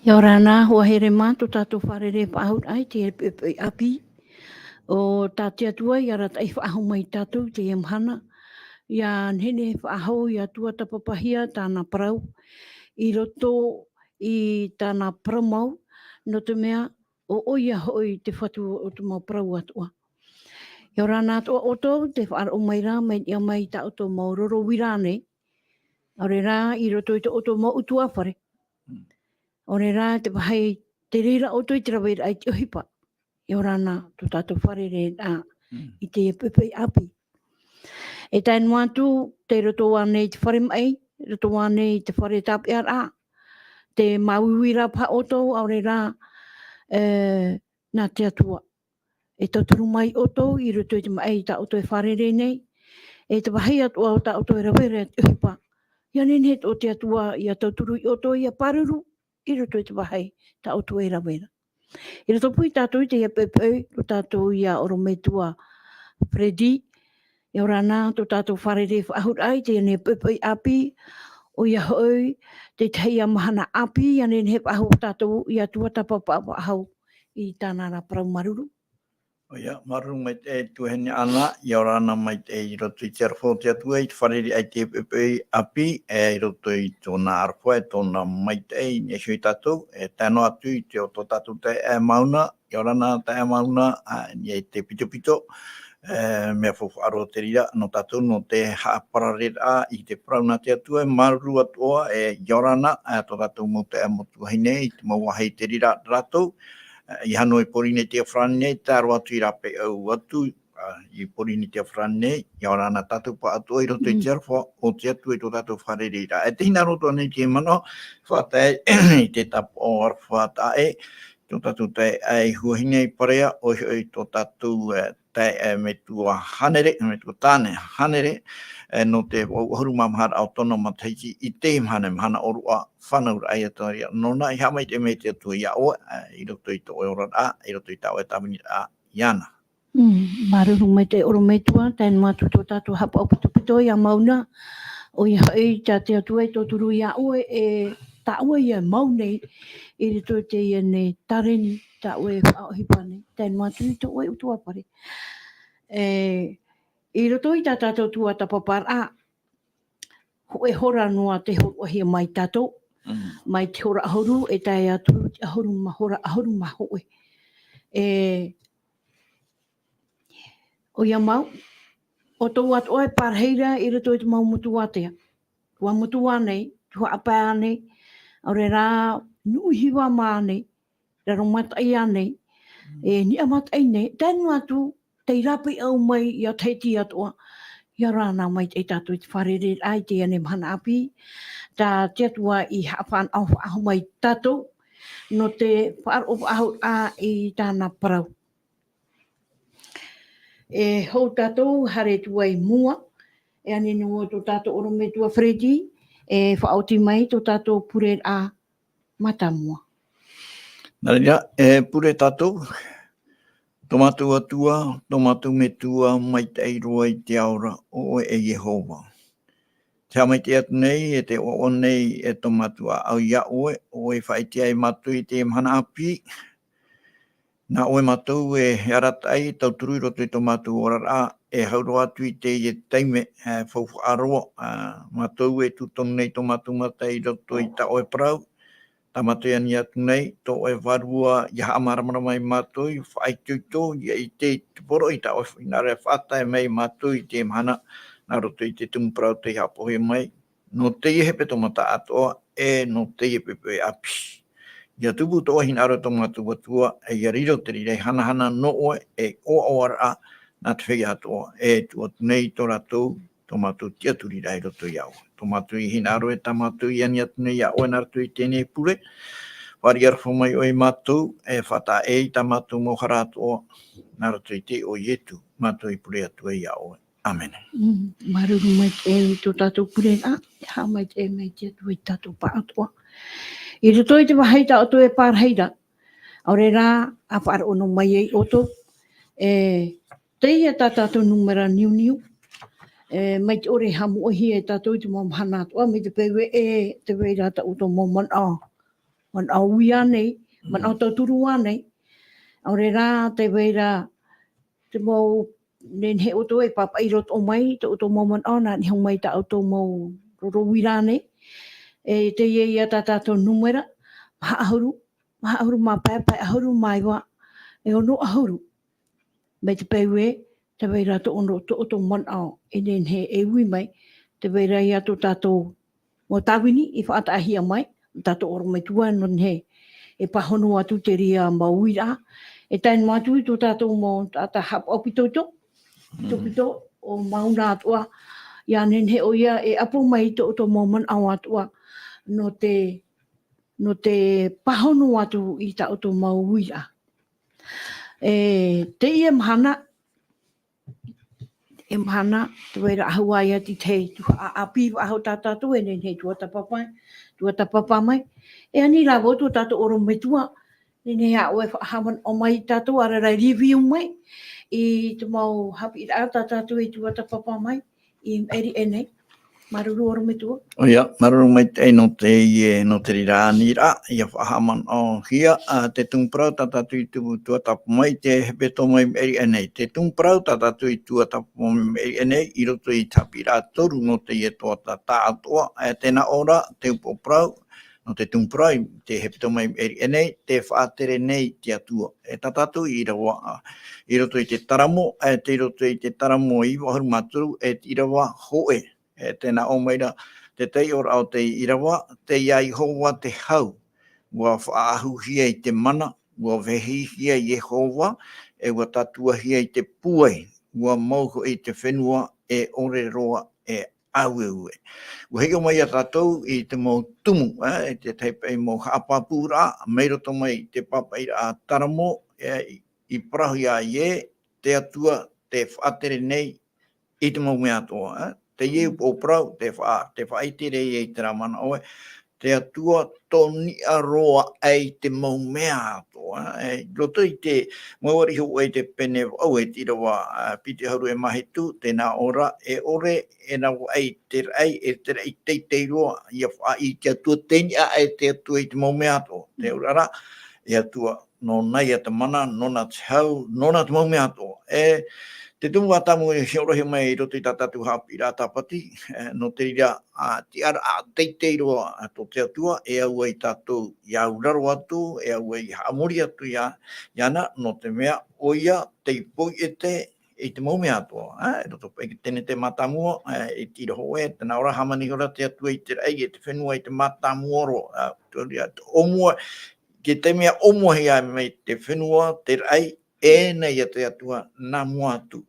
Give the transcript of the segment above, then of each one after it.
Ia rana hua here mātu tātou wharere whaahut ai te api o tātia tua ia rata i whaahu mai tātou te mhana. Ia nene whaahu ia tuatapapahia tāna parau i roto i tāna paramau no te mea o oia hoi te whatu o te mau parau atua. Ia rana atua o tō te whaaro maira mai ia mai ta o tō mau roro wirane. Ore rā i roto i te o tō mau utua whare. Ore rā te wahai te reira o tui te raweira ai te ohipa. Ia rana tu tātou wharere nā i te pepe api. E tainu atu te roto wane i te whare mai, roto wane i te whare tāpe ara. Te mauwira pa oto ore rā nā te atua. E tauturu mai oto i roto i te mai ta oto e wharere nei. E te wahai atua o ta oto e raweira te ohipa. Ia nene o te atua ia tauturu i oto ia paruru. I roto i te wahai ta oto e rawera. I roto pui tātou i te pepe, o tātou ia oro metua Fredi, i ora nā to tātou wharere whaahut ai, te ane pepe api, o ia hoi, te teia mahana api, ane he whahu tātou ia tuatapapa wahau i tāna rā parau maruru. Ia, maru mai te tuhene ana, i ora ana mai te i roto i te arwho te atua, i te wharere ai te pepe api, i roto i tōna arwho, tōna mai te i nesho i tātou, tēno atu i te o tō tātou te mauna, i ora ana te mauna, i te pito pito, mea whawha aro te rira, no tātou no te haapararera i te prauna te atua, maru atua, i ora ana, tō tātou mo te amotu haine, i te mawahei te rira ratou, I hanoi porine te whrane, tāro atu I rape au atu, I porine te whrane, I ora ana tātou pa atua I roto I te arwha, o te atu I tō tātou wharereira. E te hina roto nei te mano, whātai I te tapo o arwha tae, tō tātou tae ai huahine I parea, o tō tātou tae me tua hanere, me tua tāne hanere, no te huru mamahara au tono matahiti I te hana orua whanaura ai atoria. Nona I hamai te me te atua I aoa, I roto I tō eora a, I roto I tau e tamini a iana. Maruru mai te oro metua, tēnu atu tō tātou hapa o pito I a mauna, o ia hei tā te atua I tō turu I aoe e tā ua I a maunei, I rito te I ne tareni tā ua e whaohipane, tēnu atu I tō ue utua pare. I roto I tā tātou tuatapaparaa, ho e hora noa te horuahia mai tātou, mai te hora ahoru, e tae atu ahoru ma hora ahoru ma hoe. O ia mau, o tō atoa e parheira I roto I te mau mutu atea. Tua mutu anei, tua apa anei, aure rā nuhiwa ma anei, raro matai anei, ni a matai nei, tēnu atu, te rapi au mai I a teiti atoa, ia rāna mai te tātou I te wharere ai te ane mahana api, tā te atua I hawhan au mai tātou, no te whaaro ahu a I tāna parau. Hou tātou hare tua I mua, e ane no tō tātou oro me tua Fredi, whaoti mai tō tātou pure a matamua. Nāria, pure tātou, tomatu atua, tomatu me tua, mai te eiroa I te aora, o e Iehova. Te amai te atu nei, te o nei e tomatu a au ia oe, o e whaitia I matu I te mahana api, nā oe matu e aratai, tau turu roto I tomatu orara, e hauro atu I Teie teime, whauwha aroa, matu e tutonu nei tomatu matai roto I ta oe parau, ta matu e ani atu nei, tō e warua, ia amaramara mai matu, I whai tuto, I te poro I ta oe whinare whata e mei matu I te mahana, nā roto I te tumu parau te hapohe mai, no Teie hepetoma ta atoa, no Teie pepe api. Ia tupu tō hina aro tō matu watua, ia riro te rire hana no oe, o oara nā te feia atoa, tuatu nei tō ratou, tō matu tia turi rai roto I au. Tō matu I hina aro ta matu I ani atu nei a oe nā ratou I tēnei pure, wari arwha mai oe matu, whata ta matu mohara atoa, nā ratou I te o ietu, matu I pure atua I a oe. Amen. Maruru mai te e tō tātou pure a, ha mai te e mai te atua I tātou pa atoa. I roto I te waheita o tō e pārheira, aure rā, a whaara ono mai ei oto, Teie tā tātou numera niu, mai te ore hamu ohi e tātou I te mamahana atoa, me te pewe te weirata o tō momana. man au wia nei, man au tauturua nei. Au re rā te weira te mau nen he oto e papa i roto o mai, te oto mau man ona, ni hong mai ta auto mau roro wira nei. E te ia ta tātou numera, maha ahuru ma pēpai ahuru mai wa, e ono ahuru. Mai te pewe, te weira to ono to oto man au, e nen he e ui mai, te weira ia to tātou mo tawini, i whaata ahia mai, tātou oro mai tua, non he, e pahono atu te ria mauira, e tainu atu i to tātou mo tāta hap opitoto, pito o mauna atua, ia nen he o ia e apo mai to oto mo man au atua, no te pahono atu i ta oto mauira. E Teie mahana, e mahana, te weira ahua ia ti te api aho tātātou e nen he tuatapapa mai. E ani la votu tātou oro mai tua, nen he a oe haman o mai tātou ararai review mai, i te mau Haapiiraa tātou i tuatapapa mai, i eri enei, maruru oro mai tua. O ia, maruru mai te no Teie, no te rirani ra, ia whahaman o hia, te tungprau tātou i tuatapa mai, te hepetoma i eri enei. Te tungprau tātou i tuatapa mai eri enei, i roto i Haapiiraa toru no te ie toata tā Atua, tēnā ora, te upoprau, no te tungprau, te hepetoma i eri enei, te whaatere nei te Atua. E tātou i Irava, i roto i te taramo, te roto i te taramo i wahuru maturu, e Irava hoe, tēnā o maira, te Teie ora o te Irava, te Iehova te hau, ua whaahuhia i te mana, ua vehihia i Iehova, e ua tatuahia i te puai, ua mauho i te whenua, e ore roa e aueue. Ua hei o mai a tātou i te mau tumu, e te teipai mau Haapiiraa, maira to mai te papa i a taramo, i prahu ia ie, te Atua, te whaatere nei, i te mau mea atoa. Te ieu o prau, te whaitere i te ramana oe, te Atua toni aroa ai te mau mea atoa. Roto i te mauari ho e te pene au e tira wa piti hauru e mahitu, tēnā ora, e ore e nau ai te rai, e te rai te roa, ia wha i te Atua teni a e te Atua i te mau mea atoa. Te urara, e Atua no nei a te mana, nona te hau, nona te mau mea atoa. Te tumu atamu e hiorohi mai i roto i tātou Haapiiraa Sabati, no te rira te ara a teitei roa to te Atua, e au i tātou i auraro atu, e au i haamori atu i ana, no te mea oia te ipoi e te mau mea atoa. E roto pai ki tene te matamua, e tira hoe, tēnā ora hamani ora te Atua i te rei, e te whenua i te matamua ro, omua, ki te mea omua hea mai te whenua, te rei, e nei a te Atua nā mua atu.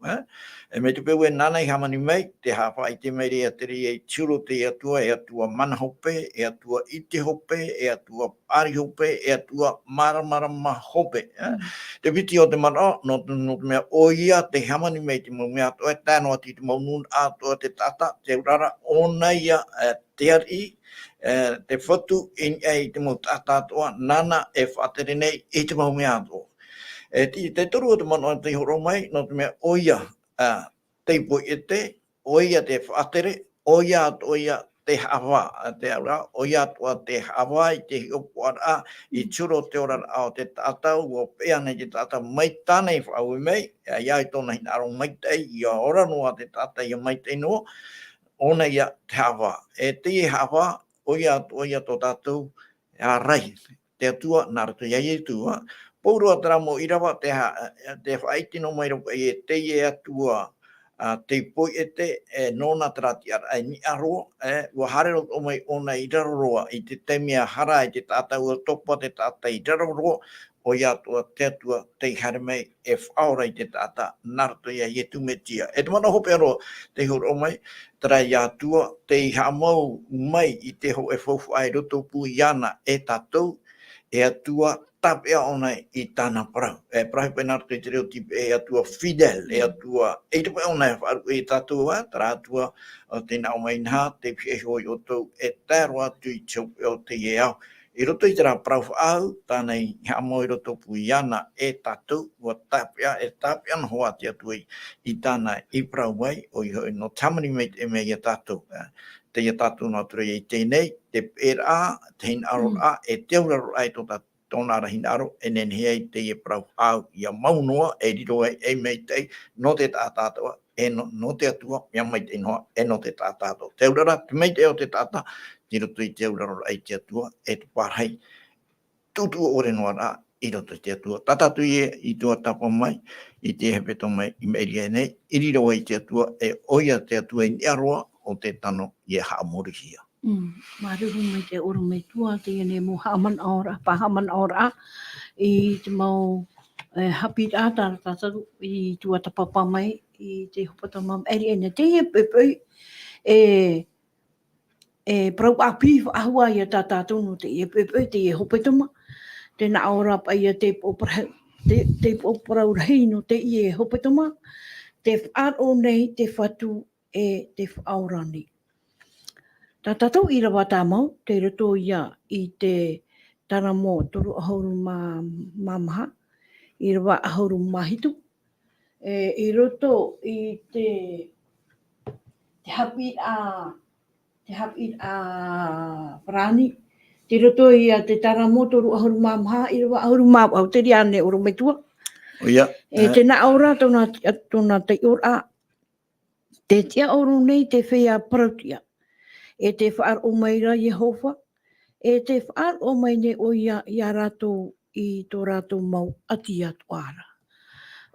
E me te peu e nānei hamani mai, te hawha i te meire a te rea i tiro te e Atua mana hope, e Atua ite hope, e Atua pari hope, e Atua maramarama hope. Te viti o te mana, no te mea o ia te hamani mai te mau mea atoa, e tāno ati te mau nun atoa te tata, te urara, o nei a te ari, te Fatu, i te mau tata atoa, nana e whatere nei i te mau mea atoa. Te toru o te mana te horo mai, no te mea oia te ipoi e oia te whaatere, oia atoia te hawa, te aura, oia atoa te hawa i te hiopuara, i turo te ora ao te tātau, o pēa nei te tātau mai tānei whaui mei, ia i tōna hina aro mai tei, i a ora noa te tātau i a mai tei noa, ona ia te hawa. E te hawa, oia atoia tō tātou, a rai, te Atua, nā rato iai e tua, Paurua taramo Irava te whaitino mai roka i e Teie Atua te poi e nona tarati ara ni aro ua harero o mai ona i raroa i te temia hara i te tātau o topa te tātai i raroa o ia tua te Atua te hare mai e faaora i te tāta narto ia i e tumetia. E te mana hope aro te horo o mai tara i Atua te i hamau mai i te ho e fofu ai roto pu i ana e tātou e Atua tapea ona i tāna parau. E prahi pai narto i te reo tipe e Atua fidel, e Atua e te pai ona e whaaru e tātou tara Atua o te nao mai nha, te pie hoi o tau e tāro atu i tau o te e au. I roto i tera parau whaau, tāna i hamo i roto pui ana e tātou, ua tapea na hoa te Atua i tāna i parau mai, o i hoi no tamani mei te mei a tātou. Teie tatou no ture e tēnei, te pera, te hin aro a, e te uraro ai tōna ara hin aro, e nen hei teie parau au, ia maunoa, e riro e mei tei, no te tātātoa, e no te atua, ia mai te noa, e no te tātātoa. Te urara, te mei te o te tāta, tiro tui te uraro ai te atua, e tu parhei, tutu ore noa rā, i roto te atua. Tatatu i tuatapapa mai, i te hepetoma i meiria nei, i riro ai te atua, e oia te atua i aroa o te tano i e haamorihia. Maruru mai te oro me tua, te ene mo haman aora, pahaman aora, i te mau Haapiiraa tātaru i tuatapapa mai, i te hepetoma, eri ene Teie pepei, parau-tia ahua ia tātātou no Teie pepei, Teie hepetoma, tēnā ora pa ia te parau rei no Teie hepetoma, te whaaro nei, te Fatu e te faaora nei. Tātou Irava tā mau, te ratou ia i te taramo toru ahauru maha, Irava ahauru mahitu. I roto i te Haapiiraa Prani, te roto ia te taramo toru ahauru maha, Irava ahauru maha, te ria ne oro metua. Oia. Tēnā aura tōna te ora, te tiaoro nei te feia parau-tia. E te whaaro maira Iehova, e te whaaro mai ne o ia ratou i tō ratou mau ati atoara.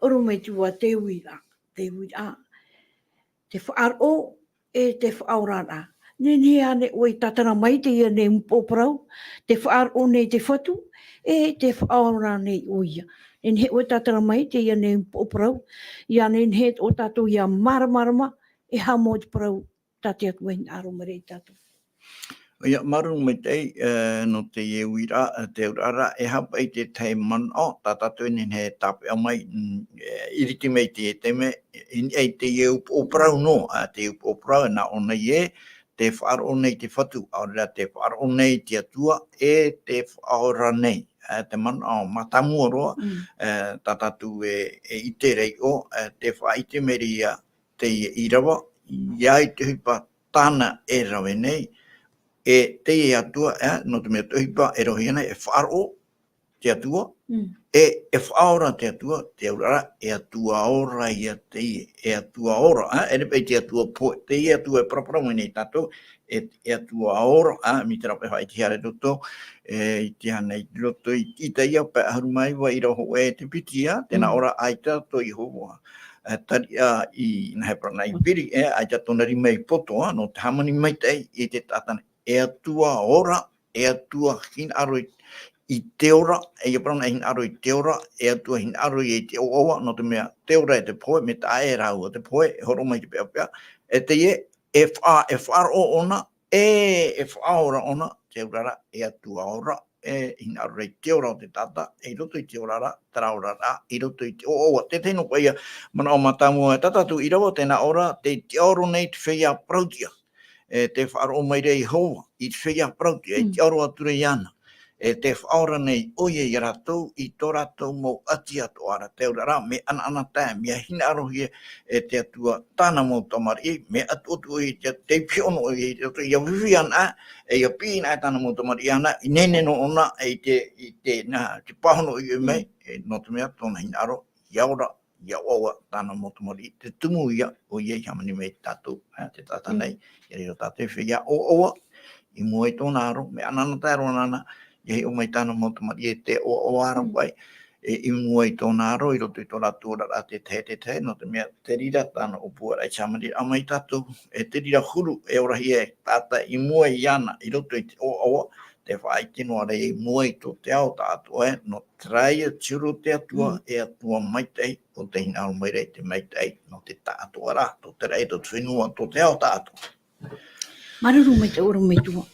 Oro me tua te uira, te whaaro e te whaorara. Nene ane o i tatara mai te ia ne mpoparau, te whaaro nei te Fatu, e te whaora nei o ia. Nene he o i tatara mai te ia ne mpoparau, ia nene he o tatou ia maramarama, e hamo te parau tate atua hin aro marei tatou. Oia, maru me tei, no te ie uira, te urara, e hapa i te tei mana, tātātou inen he tāpe a mai, iriti mei te teme, e te ie uparau no, te uparau na ona ie, te whaaro nei te Fatu, aurera te whaaro nei te atua, e te whaora nei. Te mana matamua roa, tātātou e ite rei o, te whaite meria te Irava, iai te hipa tāna e rawe nei, e Teie atua, no te mea tuhipa, e rohi ana, e whaaro te atua, e whaora te atua, te aurara, e atua ora i a Teie, e atua ora, e repei te atua poe, Teie atua e praparango nei tatou, e atua ora, mi te rape whai te hare roto, i te hana i roto, i te ia pe aharu mai wa i roho e te pitia, tēnā ora ai tato Iehova. Taria i na heprana i piri, ai tato nari mei poto, no te hamani mai tei, i te tatana, e atua ora, e atua hin aro i te ora, e prana hin aro i te ora, e atua hin aro i te oa, no te mea te ora e te poe, me ta e rau o te poe, e horo mai te pea pea, e te e whaaro ona, e whaora ona, te urara, e atua ora, e hin aro i te ora o te tata, e roto i te orara, tara orara, i roto i te oa, te tēno paia, mana o matamua, tatatu Irava, tēnā ora, te tiaoro nei te feia parau-tia. Te whaaro mai rei Iehova, i te feia parau-tia, e te aro ature i ana. Te whaora nei oie i ratou, i tō ratou mau ati atoara, te urara, me ana tae, mea hina arohie, te atua tāna mau tamari, me atu i te piono i ia wiwi ana, e ia pīna e tāna mau tamari ana, i nene no ona, te pahono i mei, no te mea tōna hina aro, iaora, ia oa tāna mau tamari, te tumu ia, o ia i hamani mei tātou, te tata nei, i reo tātou feia o oa, i mua i tōna aro, me ana tae roa nana, i o mai tāna motamari e te o ara pai, i mua i tōna aro, i roto i tōna tūra a te te, no te mea te rira tāna o puara i chamari, a mai tātou, e te rira huru, e orahi e tāta i mua i ana, i roto i te o te whaai tino ara i mua i tō te ao tātua, no traia tiro te atua, e atua maitei, o te hina aro mai rei te maitei, no te tātua rā, tō te rei tō whenua, tō te ao tātua. Maruru me te oro me tua.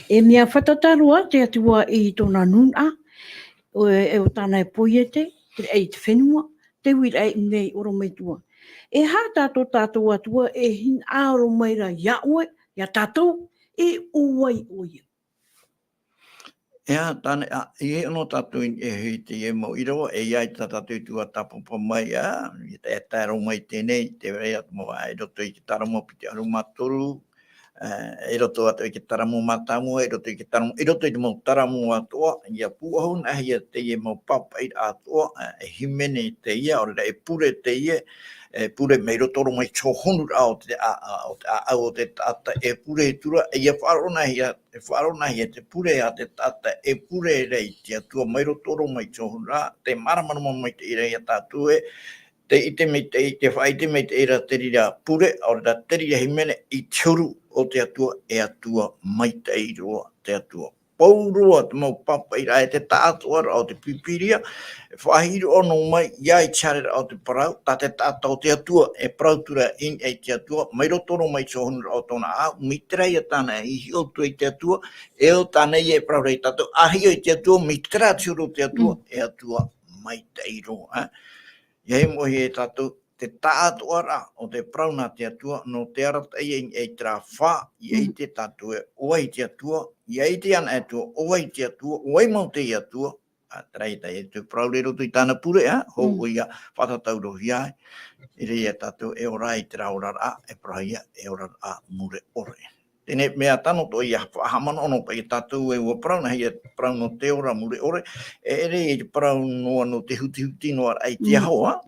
E mea whatatarua te atua i tōna nuna, e o tāna e poiete, te ei te whenua, te wira e nei oro me tua. E hā tātou atua e hin aro maira ia oe, ia tātou, e uai oia. Ea, tāne, i e ono tātou e hui te e mau Irava, e iai tātou tuatapapa mai, e tāro mai tēnei, te rei atu mawa, e roto i te taramo pi te aru matoru, e roto atu ki taramu matamu, e roto ki taramu, e roto ki mau taramu atoa, ia puahun ahia Teie mau papa i atoa, e himene Teie, ora e pure Teie, e pure mei rotoro mai tōhonu au te au te tata, e pure tura, e ia whaarona hia te pure a te tata, e pure rei te atua mai rotoro mai tōhonu rā, te maramarama mai te irei a tātue, te ite mei te whaite mei te ira te rira pure, ora da te rira himene i turu o te atua, e atua mai te iroa te atua. Pauroa te mau papa ira e te tātua o te pipiria, e whahiru ono mai, ia i charera o te parau, ta te tāta o te atua, e prautura in e te atua, mai rotoro mai tōhonu o tōna au, mitrai a tāna i hio tu e te atua, e o tāna i e praurei tātou, ahi o te atua, mitra tūro te atua, e atua mai te iroa. Iei mohi e tātou, te tātua rā o te prauna te atua, no te arata e tra whā, iei te tātou e oai te atua, iei te ana atua, oai te atua, oai mau te atua, trai tai e te praurero tui tāna pure, ho o ia whatatauro hiai, e rei e tātou e orai te raura rā, e praia e ora rā mure ore. Tēne mea tano to ia whahamana ono pa i tātou e ua prauna, hei e prauna te ora mure ore, e rei e te prauna no te huti noa ai te ahoa,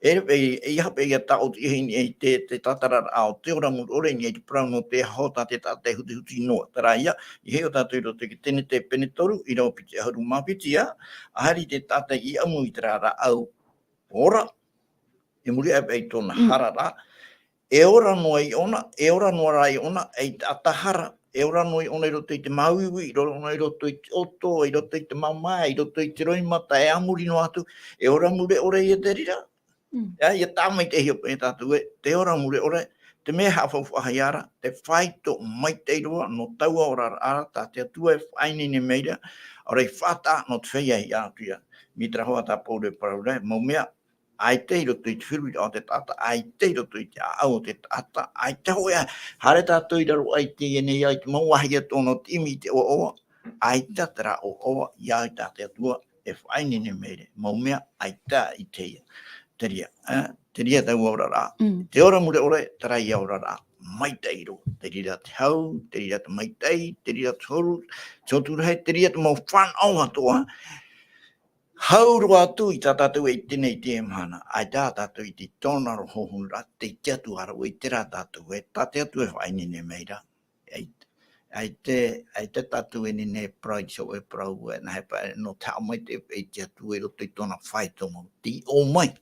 e hape ia tau te hini e te tatarara ao te ora mure ore, ni e te prauna te hota te tate huti noa. Tara ia, i heo tātou i roto ki tēne te penetoru, i rau piti ahuru mapiti a hari te tate i amu i te rara au ora, e muri e pei tōna harara, e ora noa i ona, e ora noa rai ona, e atahara, e ora noa i ona i roto i te mauiwi, i ora noa i roto i te oto, i roto i te maumai, i roto i te roimata, e amuri no atu, e ora mure ore i e te rira. Ia tāmai te hio e tātou e, te ora mure ore, te mea hawhawhahi ara, te whaito mai te iroa, no taua ora ara, tā te atua e whainene meira, ora i whata no te feia i ātuia, mitra hoa tā pōre paraure, mau mea, ai te roto i te whiru o te tata, ai te roto i te au o te tata, ai te hoa, hare tātou i raro ai te ienei ai te mauahi a tōno timi te oa, ai tatara o oa, iai tā te atua, e whainene meire, mau mea, ai tā i teia. Teria tau ora rā. Te ora mure ore, tarai ora rā. Mai te iro. Te rira te hau, te rira te maitei, te rira te horu, te rira te mau whan au atoa. Hauru atu i tā tātou e tēnei te emhana. Ai tā tātou i te tōnaro hohunra, te tiatu hara o i te rā tātou e. Tā te atu e whainene meira. Ai te tātou e nene pride so e prau e na hepa no tau mai te e tiatu e roto i tōna whaitomo. Ti o mai.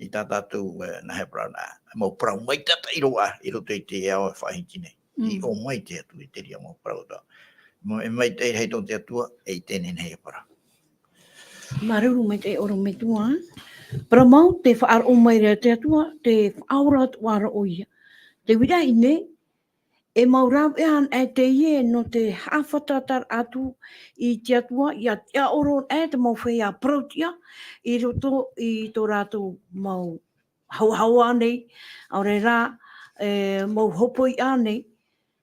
I tā tātou na he prau nā, mau prau mai tata i roa, i roto i te eo e whahiki nei. I o mai te atu i te ria mau prau tā. Mo e mai te hei tō te atua, e tēnen hei para. Maruru mai te oro me tua. Para mau te whaar o mai rea te atua, te whaora tuara o ia. Te wira i ne, e maurau e an e Teie no te hawhatatar atu i te atua, i a tiaoro e te mau feia parau-tia, i roto i tō ratou mau hauhau anei, aure rā mau hopoi anei,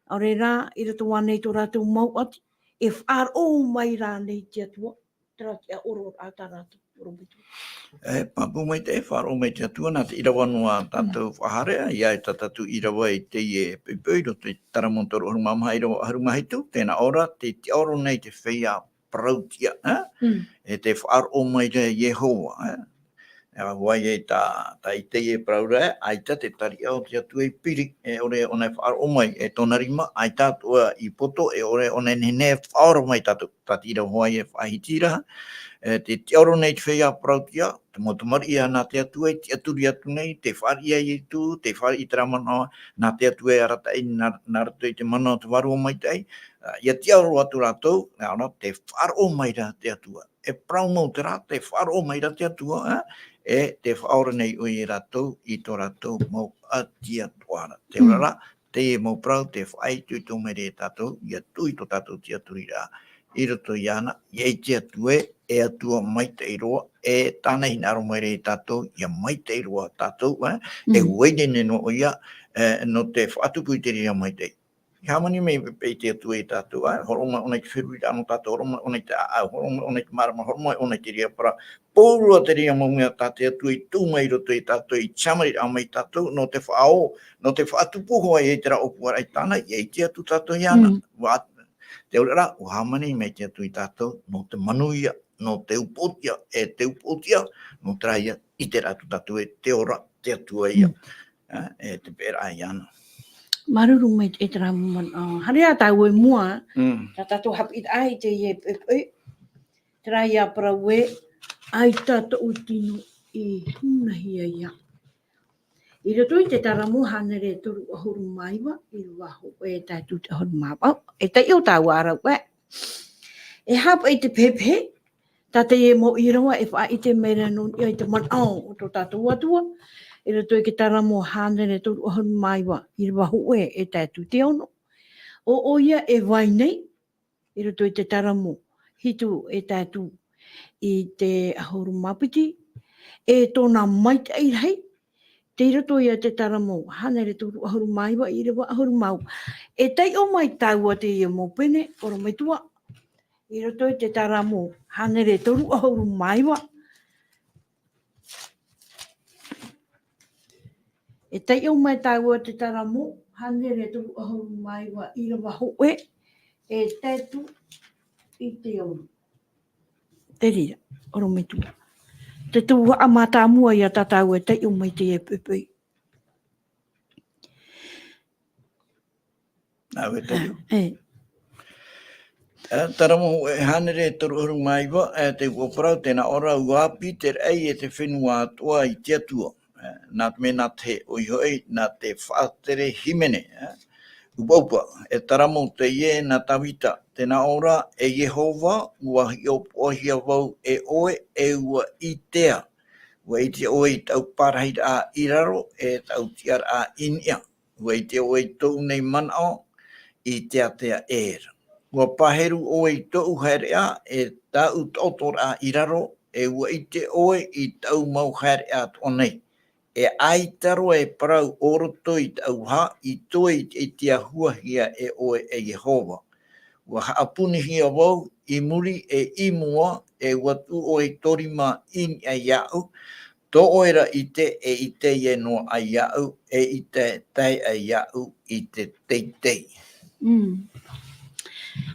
aure rā i roto anei tō ratou mau ati, e whaar o mai rā nei te atua, tera tia oro a tā ratou. Papu mai te wharo mai te atua nā te irawa noa tātou whaharea, ia e tātou irawa i Teie pipui, roto i taramontoro harumamaha irawa harumahitu, tēnā ora, te tiaoro nei te feia parau-tia, e te wharo mai te Iehova, Wai e tā i Teie praura, ai tā te tari au te atu e piri, e ore ona whaaro mai e tōna rima, ai tātua i poto, e ore ona nene whaoro mai tātou, tā tira hoai e whahitira, te tiaoro nei te feia parau-tia, te motamari ia nā te atu e, te aturi atu nei, te whari ai i tū, te whari i tera manoa, nā te atu e arata i, nā rato i te manoa te warua mai tei, ia tiaoro atu ratou, te wharo mai rā te atua, e prau mau te rā, te wharo mai rā te atua, e te whaora nei o i ratou, i tō ratou mau atia tuara. Te ora rā, te mau prau, te whai tui tō mere e tātou, ia tui tō tātou te aturi rā. I roto i ana, iei te atue, e atua mai te iroa, e tāna hinaro mai re tātou, ia mai te iroa tātou, e uene no o ia, no te whaatupui te ria mai te. Hamani me pe te tu e tatou, horoma ona ki whiru i anu tatou, horoma ona ki au, horoma ona ki marama, horoma ona ki ria para. Pōrua te ria maunga tate atu i tū mai roto i tatou, i chamari a mai tatou, no te whaao, no te whaatupuho ai e te ra opua rai tāna, i e te atu tatou i ana. Te ora, o hamani me te atu i tatou, no te manuia, no te upotia, e te upotia, no te raia, i te ratu tatou e te ora, te atu ia, e te pera ai ana. Maruru mai e tera harea tau e mua, ta tatou hapit ai te ie pepe, tera ia parau e, ai tatou tino i hunahia ia. I roto i te taramu hanere toru ahuru maiwa, i waho e tatou te ahuru maiwa, e te iu tau arau e. E hapa i te pepe, ta te e mo i rawa e wha i te meira nun i te manao o tō tatou atua, i roto i ke taramu hanere toru ahuru maiwa, i waho e tatou te ono. O ia e vai nei, i roto i te taramu hitu e tatou i te ahuru mapiti, e tōna maita i rei, te roto ia te taramu hanere toru ahuru maiwa, i rewa ahuru mau. E tei o mai taua te ia mō pene, ora mai tua, i roto i te taramu hanere toru ahuru maiwa. E tei o mai taua te taramu hanere toru ahuru maiwa, i rewa hoe, e tētu i te ono. Te rira, ora mai tua. Te tu amata mua ia tatau e tei o mai te e pepei. Nau e teiu. Taramu e hanere toru ahuru maiwa, te uoparau tēnā ora uapi, te rei e te whenua Atua i te atua. Nā me nā te oihoi, nā te whaatere himene. Upaupa, e taramu te ie nā tawita, tēnā ora e Iehova, ua hiopohia wau e oe, e ua i tea. Ua i te oe i tau parahit a iraro, e tau tiar a inia. Ua i te oe i tau nei manao, i te atea era. Ua paheru oe i tau haerea, e tau totor a iraro, e ua i te oe i tau mau haerea tonei. E aitaro e parau oroto i tau ha, i toi i te ahuahia e oe e Iehova. Ua haapuni hia wau, i muri e imua, e watu oe torima in a iau, tō oera i te e i te ie noa a iau, e i te tei a iau, i te teitei.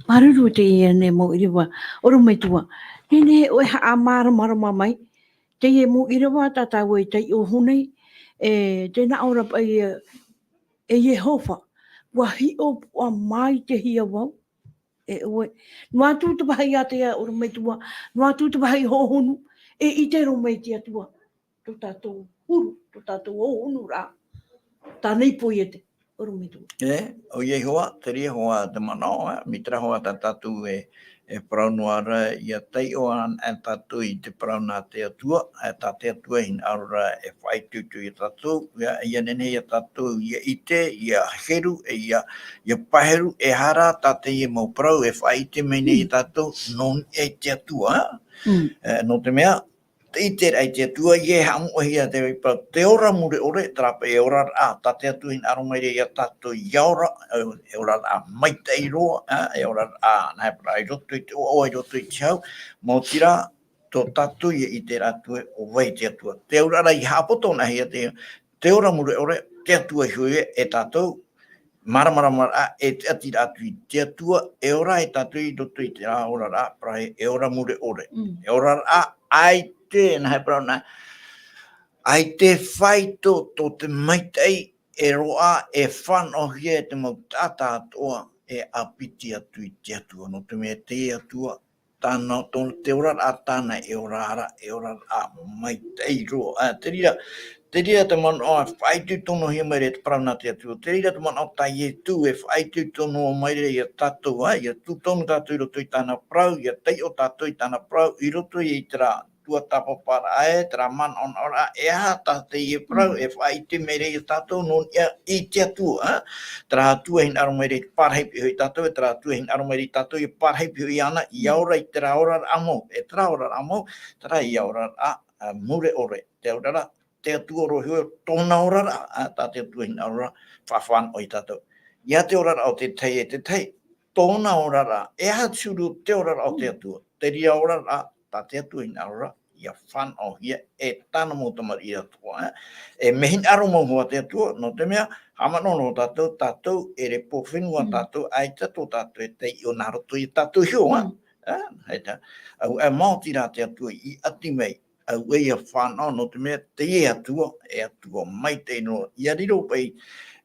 Maruru te ia ne mo iriwa, oro mai tua. Nene oe haa marama mai, te ie mo iriwa tatau e tei o hunei, e tēnā ora pai e Iehova, wa hi o a mai te hia wau, e oe. Nua tū te pahi a te oro mai tua, nua tū te pahi hohonu, e i te ro mai te atua, tō tātou huru, tō tātou hohonu rā, tā nei poi e te, oro mai tua. O Iehova, te ria hoa te manao, mitra hoa ta tatou e paraunuara ia tei o an tatou i te parauna te atua, ta te atua in aura e whai tutu i tatou, ia nene ia tatou ia ite, ia heru, ia paheru, e hara ta te ia mau parau, e whai te mene i tatou, non e te atua. No te mea, i te rei te atua, i e hamu ahia te rei parau, te ora mure ore, trapa e ora a, ta te atua in aromaire ia tatou iaora, e ora a maita i roa, e ora a, nai para i roto i te oa, i roto i te hau, mo tira, tō tatou i te ratu o vai te atua. Te ora i hapoto na hia te ora mure ore, te atua hui e tatou, mara, e te ati ratu i te atua, e ora e tatou i roto i te rā ora rā, prae, e ora mure ore. E ora a, ai te, nai para ai te whaito tō te maitei e roa e whano hia te mau tata atoa e apiti atu i te atua. No te mea te atua, tāna tōna te ora a tāna e ora ara, e ora a maitei roa. Te rira te man o whaitu tono hia mai re te parauna te atua. Te rira te man o Teie tu e whaitu tono mai re i a tatou, i a tūtono tatou i roto i tāna prau, i a tei o tatou i tāna prau, i roto i te rā tuatapaparaa e, te rā man on ora, e hata te i prau, e whaitu mai re i a tatou, non i te atua. Te rā atua hin aro mai re i parhaipi hui tatou, te rā atua hin aro mai re i tatou, i parhaipi hui ana, i aura i te rā ora amo, e te rā ora amo, te rā i aura a mure ore, te aura te atua rohi o tōna ora, tā te atua hina ora, whawhan o i tātou. ia te ora o te Teie, tōna ora e hatsuru te ora o te atua. Te ria ora ta te atua ina ora, ia whan o hia, e tana mo tamari i atua. E mehin aro mo hua te atua, no te mea, hamano no tatou, e re pōwhenua tatou, ai tatou tatou e te i o nā roto i tatou hioa. Heita, au e Māori rā te atua i ati mei, au e ia whanau no te mea, te e atua mai te ino, ia riro pei,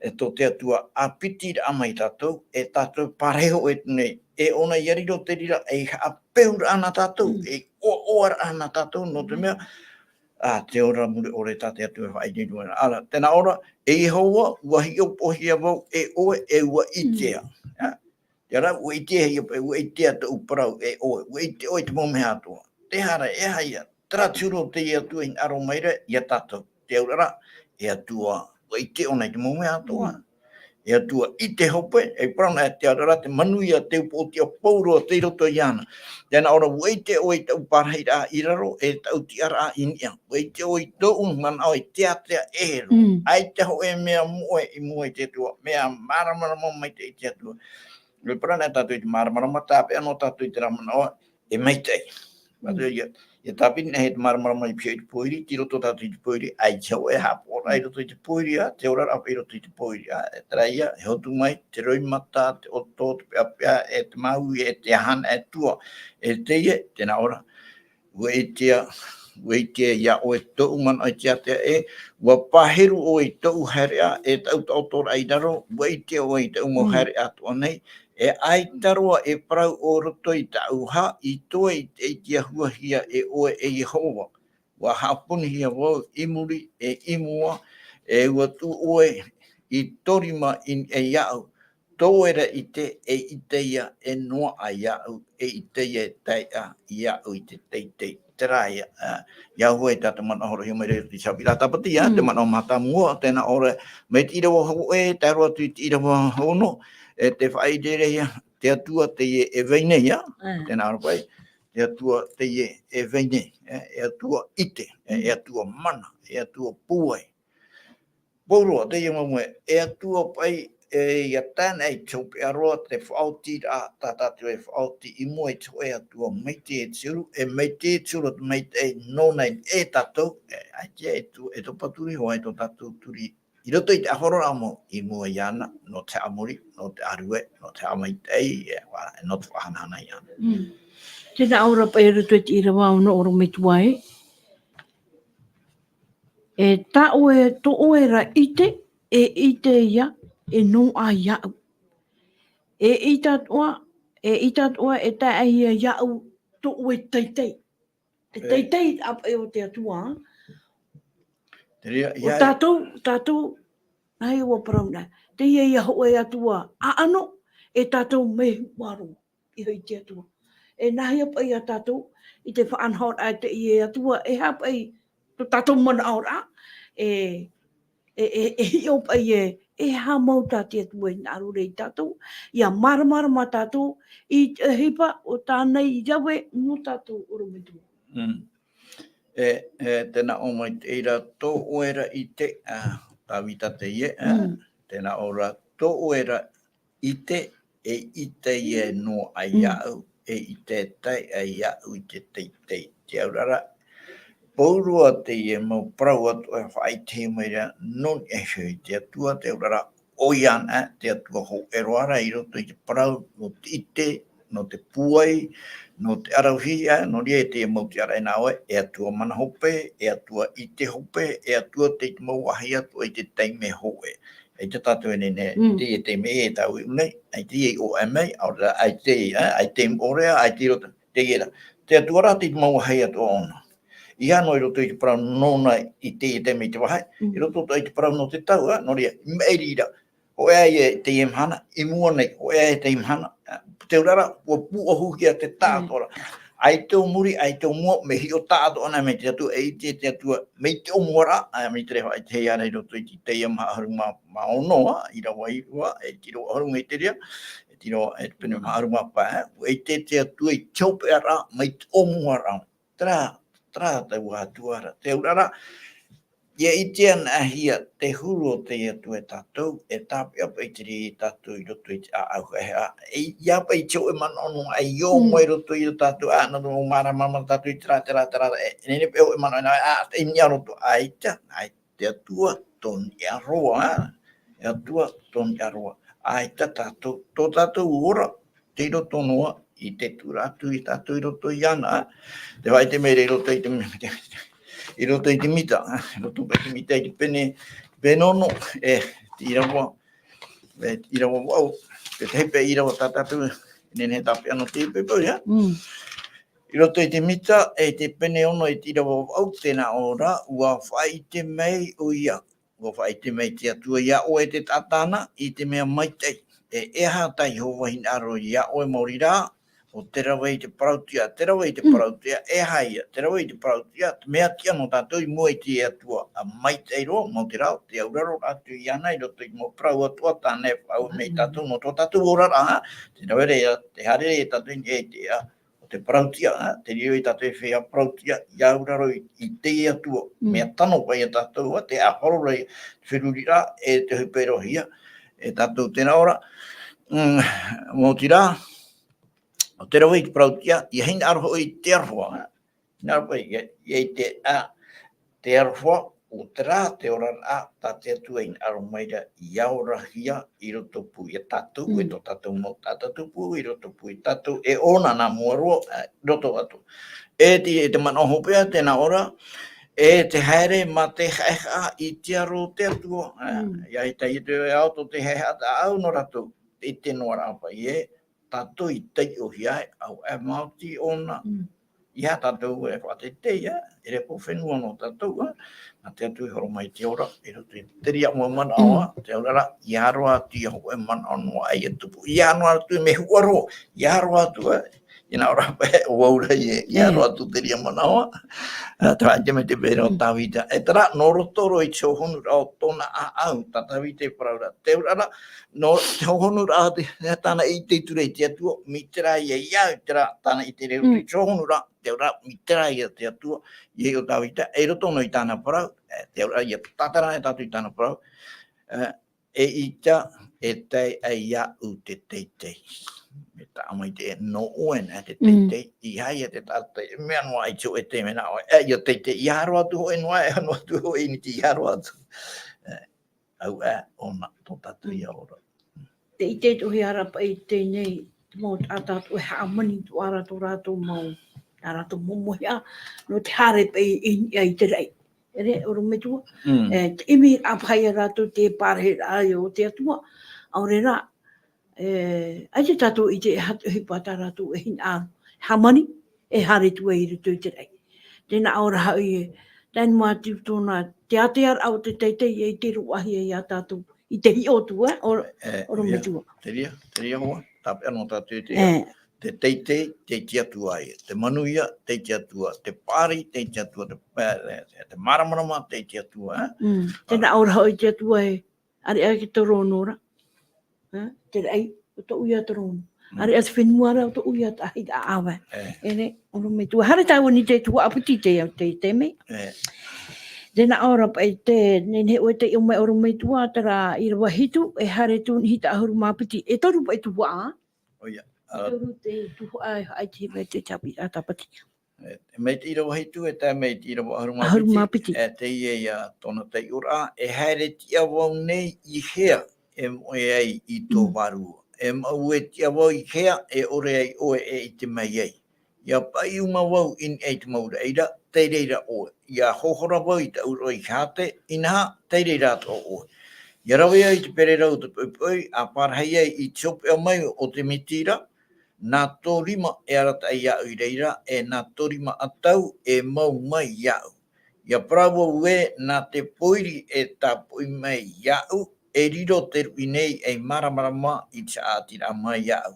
e tō te atua a piti a mai tatou, e tatou pareho e tunei, e ona ia riro te rira, e a peura ana tatou, e oara ana tatou, no te mea, te ora mure ore tate atu e whai niru ana. Ara, tēnā ora, e Iehova, ua hi o pohi a wau, e oe, e ua itea. Te ara, ua itea hi o ua itea te uparau, e oe, ua itea oe te momeha atua. Te hara, e haia, tera turo te i atua in aro maira, ia tatou. Te aurara, e atua, ua itea ona i te momeha atua. E atua i te hope, e prana e te arara, te manuia te upo o te apauro te roto i ana. Tēnā ora, weite o i tau parahei a iraro, e tau ti ara a inia. Weite o i tau man au i te atea e ro. Ai te ho e mea moe i moe te tua, mea maramarama mai te i te atua. Me prana e tatu i te maramarama tāpe anō tatu i te ramana e meitei. Ia tapini he te maramarama i pia i te poiri, ti roto tatu i te poiri, ai te ho e hapo, ai roto i te poiri, te ora rapi roto i te poiri. E traia, he hotu mai, te roimata, te oto, te peapea, e te mau, e te hana, e tua. E teie, tēnā ora, weitea ia o e tau man ai te atea e, ua paheru o e tau herea, e tau tautora i daro, weitea o e tau mo herea atua nei, e ai taroa e parau o roto i tau ha, i toa i te tia huahia e oe e Iehova. Ua hapuni hia wau imuri e imua, e ua tu oe i torima in e iau, tōera i te e i teia e noa a iau, e i teia e teia iau i te teitei. Teraia, Iehova e tata mana horo hi mai reo ti Haapiiraa Sabati, te mana o mata mua, tēnā ora, me te irawa hau e, te aroa tu i te irawa hono, e te whai rereia, te atua Teie e veinei, tēnā ora pai, te atua Teie e veinei, e atua ite, e atua mana, e atua puai. Pōroa, Teie mamue, e atua pai, ia tāna i tōpe aroa te whaoti a tātātu e whaoti i mua i tō e atua meite e tiuru, e meite e tiuru at meite e nōnei e tātou, ai tia e tō paturi hoa e tō tātou turi. I roto i te ahoro amo i mua i ana, no te amori, no te arue, no te amaitei, e no te whahanana i ana. Tēnā aura pai roto i te Irava ono oro me tuai. E ta oe to oera ite, e ite ia, e no a iau. E itatua, e ta ia iau to oe teitei. E teitei apa e o te atua. O tātou, ai o parauna, te ia hoe atua, a ano, e tātou me waro, i hoi te atua. E nahi apa i a tātou, i te whaanhaur a te ia atua, e hapa i to tātou mana aura, e opa e ha mau tātia tua i nāru rei tātou, ia maramara tātou, i hipa o tānei jawe no tātou orometua. Tēnā o mai te ira tō oera i te tāwita Teie, tēnā ora tō oera i te e i Teie no a iau, e i te tai a iau i te teitei. Te aurara, Paurua Teie mau parau atu e whai te meira non e hui te atua, te aurara oiana, te atua ho eroara i roto i te parau, no te ite, no te puai, no te arauhia, no ria e te mau te ara e nāwe, e atua mana hope, e atua i te hope, e atua te mau wahi atua i te teime hoe. E te tātou e nene, te e te me e tau i unei, ai te e o emei, ai te orea, ai te rota, te era. Te atua rā te mau wahi atua ona. I ano i roto i te parau nona i te e te me te wahai, i roto i te parau no te tau, no ria, meirira, o ea e te imhana, i mua nei, o ea e te imhana, te urara, o puahukia te tātora. Ai te o muri, ai te o mua, me hi o tāto ana me te atu, e te atua, me te o muara, me te rewa, te hea nei roto i te Teie maha haru ma onoa, i rawa i rua, e tiro haru me te rea, e tiro e pene maha haru ma pa, e te atua i taupe ara, me te o muara. Tra te ua tuara, te urara, Ia itian ahia te huru te atu e tatou, e tapi apa i tiri tatou i roto i au hea. E ia pa i tio e manonu ai o mo i roto i tatou, na no mara mama tatou i tera. E nene peo e manonu ai, e nia roto ai te atua ton i aroa, e atua ton i aroa. Ai ta tatou, tō tatou ora, te i roto noa, i te turatu i tatou i roto i ana, te vai te mere i roto i te i roto i te mita, i roto i te mita i te pene penono, te Irava, Irava wau, te hepe Irava tatatu, nene tapi ano te hepe pau, I roto i te mita, e te pene ono i te Irava wau, tēnā ora, ua whai te mei o ia, ua whai te mei te atua ia o e te tatana, i te mea maitei, e eha tai Iehova hin aro ia o e maurira, o te rawa i te parau-tia, e haia, te rawa i te parau-tia, mea tia no tātou i mua i te atua, a maitei roa, mau te rao, te auraro atu i ana, I roto i mo parau atua, tāne au mei tātou, no tō tātou orara, te rawa rea, te hare e tātou i te o te parau-tia, te rio i tātou e feia parau-tia, i auraro i te atua, mea tano pai a tātou, te ahorora i whirurira, e te huperohia, e tātou tēnā ora, mo te rā, o te rawa i te parau-tia, I hina aroho i te aroha, hina aroho i te aroha, o te rā te ora a, tā te atua in aro maira I aurahia I roto pui e tatou, e tō tatou mo tātou pui, I roto pui tatou, e ona nā muaroa, roto atu. E te manoho pia, tēnā ora, e te haere ma te heha I te aro te atua, ia I te auto te heha ta au no ratou, I te noa rāpa I tātou I tei o hiai, au e mauti ona, ia tātou e whate Teie, e re po whenua no tātou, na te atu I horo mai te ora, e roto I te ria mua mana awa, te aurara, I aroa atu I ho e mana anua ai e tupu, I aroa atu me huaro, I aroa atu I nā ora pe o aura I aroa atu te ria mana awa, tā te me te pera o tāwita, e tara, no rotoro I te honu rao tōna a au, tā tāwita paraura, te urara, no te honu rao te tāna I te ture te atua, mi tera I au, tera tāna I te reo te honu rao, te ura, mi tera I te atua, I o tāwita, e roto no I tāna parau, te ura, I tātara e tātu I tāna parau, e ita, e tei a ia u te teitei. Me ta amai te no oen a te teitei, I hai a te tātai, mea noa I tio e te mena oe, I o teitei, I haro atu hoi noa, e hano atu hoi ni ti haro atu. Au ona tō tatu I aora. Teitei tohi arapa I tēnei, mō tātātu e haamani tu ara tō rātou mau, tā rātou momohia, no te hare pei I te rei. Ere, oro me tua, te imi apai a rātou te pārhe rāi o te atua, aure rā, ai te tātou I te hatu hipa tā rātou e hin āro, hamani, e hare tua I rutu I te rei. Tēnā aura hau I tēn mātiu tōna te atear au te teitei I te ruahi I a tātou, I te hi o tua, oro me tua. Te ria hoa, tāpe anō tātou te teitei, te tiatua ai, te manuia, te tiatua, te pāri, te tiatua, te maramarama, te tiatua. Tēnā aura hau I te atua e, ari ai ki te ronora, te rei, o to uia te rono. Ari as whenua rau to uia te ahi ta awa. Ere, oro me tua. Hare tau ni te tua aputi te me. Tēnā aura pa I te, nene oe te iomai oro me tua, tara Irava hitu, e hare tu ni hita ahuru mapiti. E toru pa I tua a. Oia. Toru te tuhu ai te me te chapi atapati. Mei te Irava hitu, e tā mei te Irava ahuru mapiti. E Teie ia tōna tei ura, e haere tia wau nei I hea, e moe ai I tō waru. E mau e tia wau I hea, e ore ai oe e I te mai ai. Ia pai uma wau in e te maura eira, te reira oe. Ia hohora wau I te uro I hate, inaha, te reira to oe. Ia rawe ai te perera o te pui, a parhai ai I tiope o mai o te mitira, nā tōrima e arata ai iau I reira, e nā tōrima atau e mau mai iau. Ia prawa ue nā te poiri e tā pui mai iau, e riro te ruinei e maramarama I te ātira mai iau.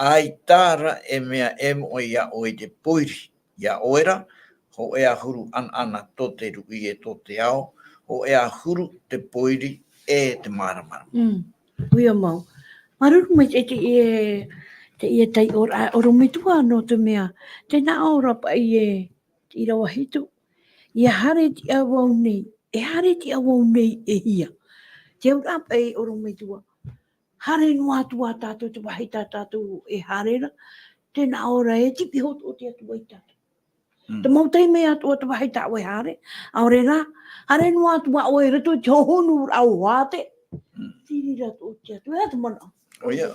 Ai tāra e mea e moe ia o te poiri. Ia oera, ho e ahuru ana tō te rui e tō te ao, ho e ahuru te poiri e te maramara. Uia mau. Maruru mai te ia tai oro me tua no te mea. Tēnā ora pa te Irava hitu. Ia hare ti awau nei, e hare ti awau nei e hia. Te ura pe oro me tua. Hare noa tua tātou te wahi tātou e hare ra. Tēnā ora e tipi hot o te atua i tātou. Te mautei mea atua te wahi tātou e hare. Aore rā, hare noa tua o e rato te honu au wate. Tiri rato o te atua. Ea te mana. Oia,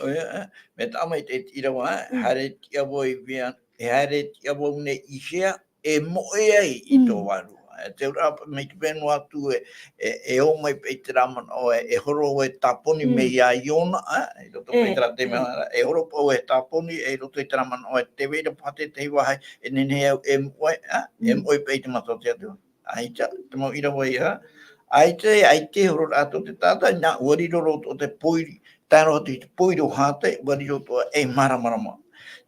me tamai te Irava, hare tia voi via, hare tia voi ne isea, e moe ai I tō waru. Te ura me te wenu atu e o mai pe te raman o e horo e taponi me ia iona, e roto pe te rate mea, e horo po e taponi, e roto i te raman o e te wera pate te wahai, e nene au e moe pe te mato te atu. Aita, te mau Irava ia, aite horo ato te tata, nga uariroro o te poiri, tano atu I te poiro hate, wariro toa e maramarama.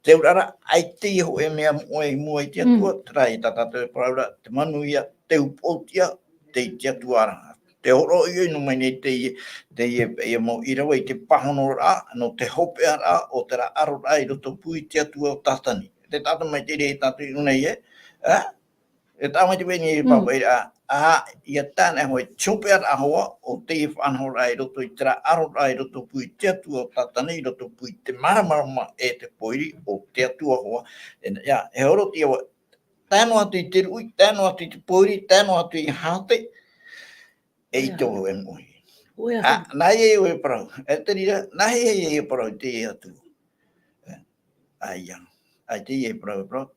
Te urara, ai te iho e mea moe I mua I te atua, tera I tatato e paraura, te manuia, te upotia, te I te atuara. Te horo I no mai nei Teie mo Irava I te pahono rā, no te hopea rā, o te rā aro rā I roto pui te atua o tatani. Te tata mai te rei tatu I unei e tāmai te weni I papa I rā, ia tāna hoi chopea rā hoa o te whanho rā I roto I te rā aro rā I roto pui te atua o tatani, I roto pui te maramarama e te poiri o te atua hoa. He horo tia wa, tāno atu I te rui, tāno atu I te poiri, tāno atu I hate, e I toho e mohi. Nai e oe parau, e te rira, nai e parau te e atu. Ai te e parau,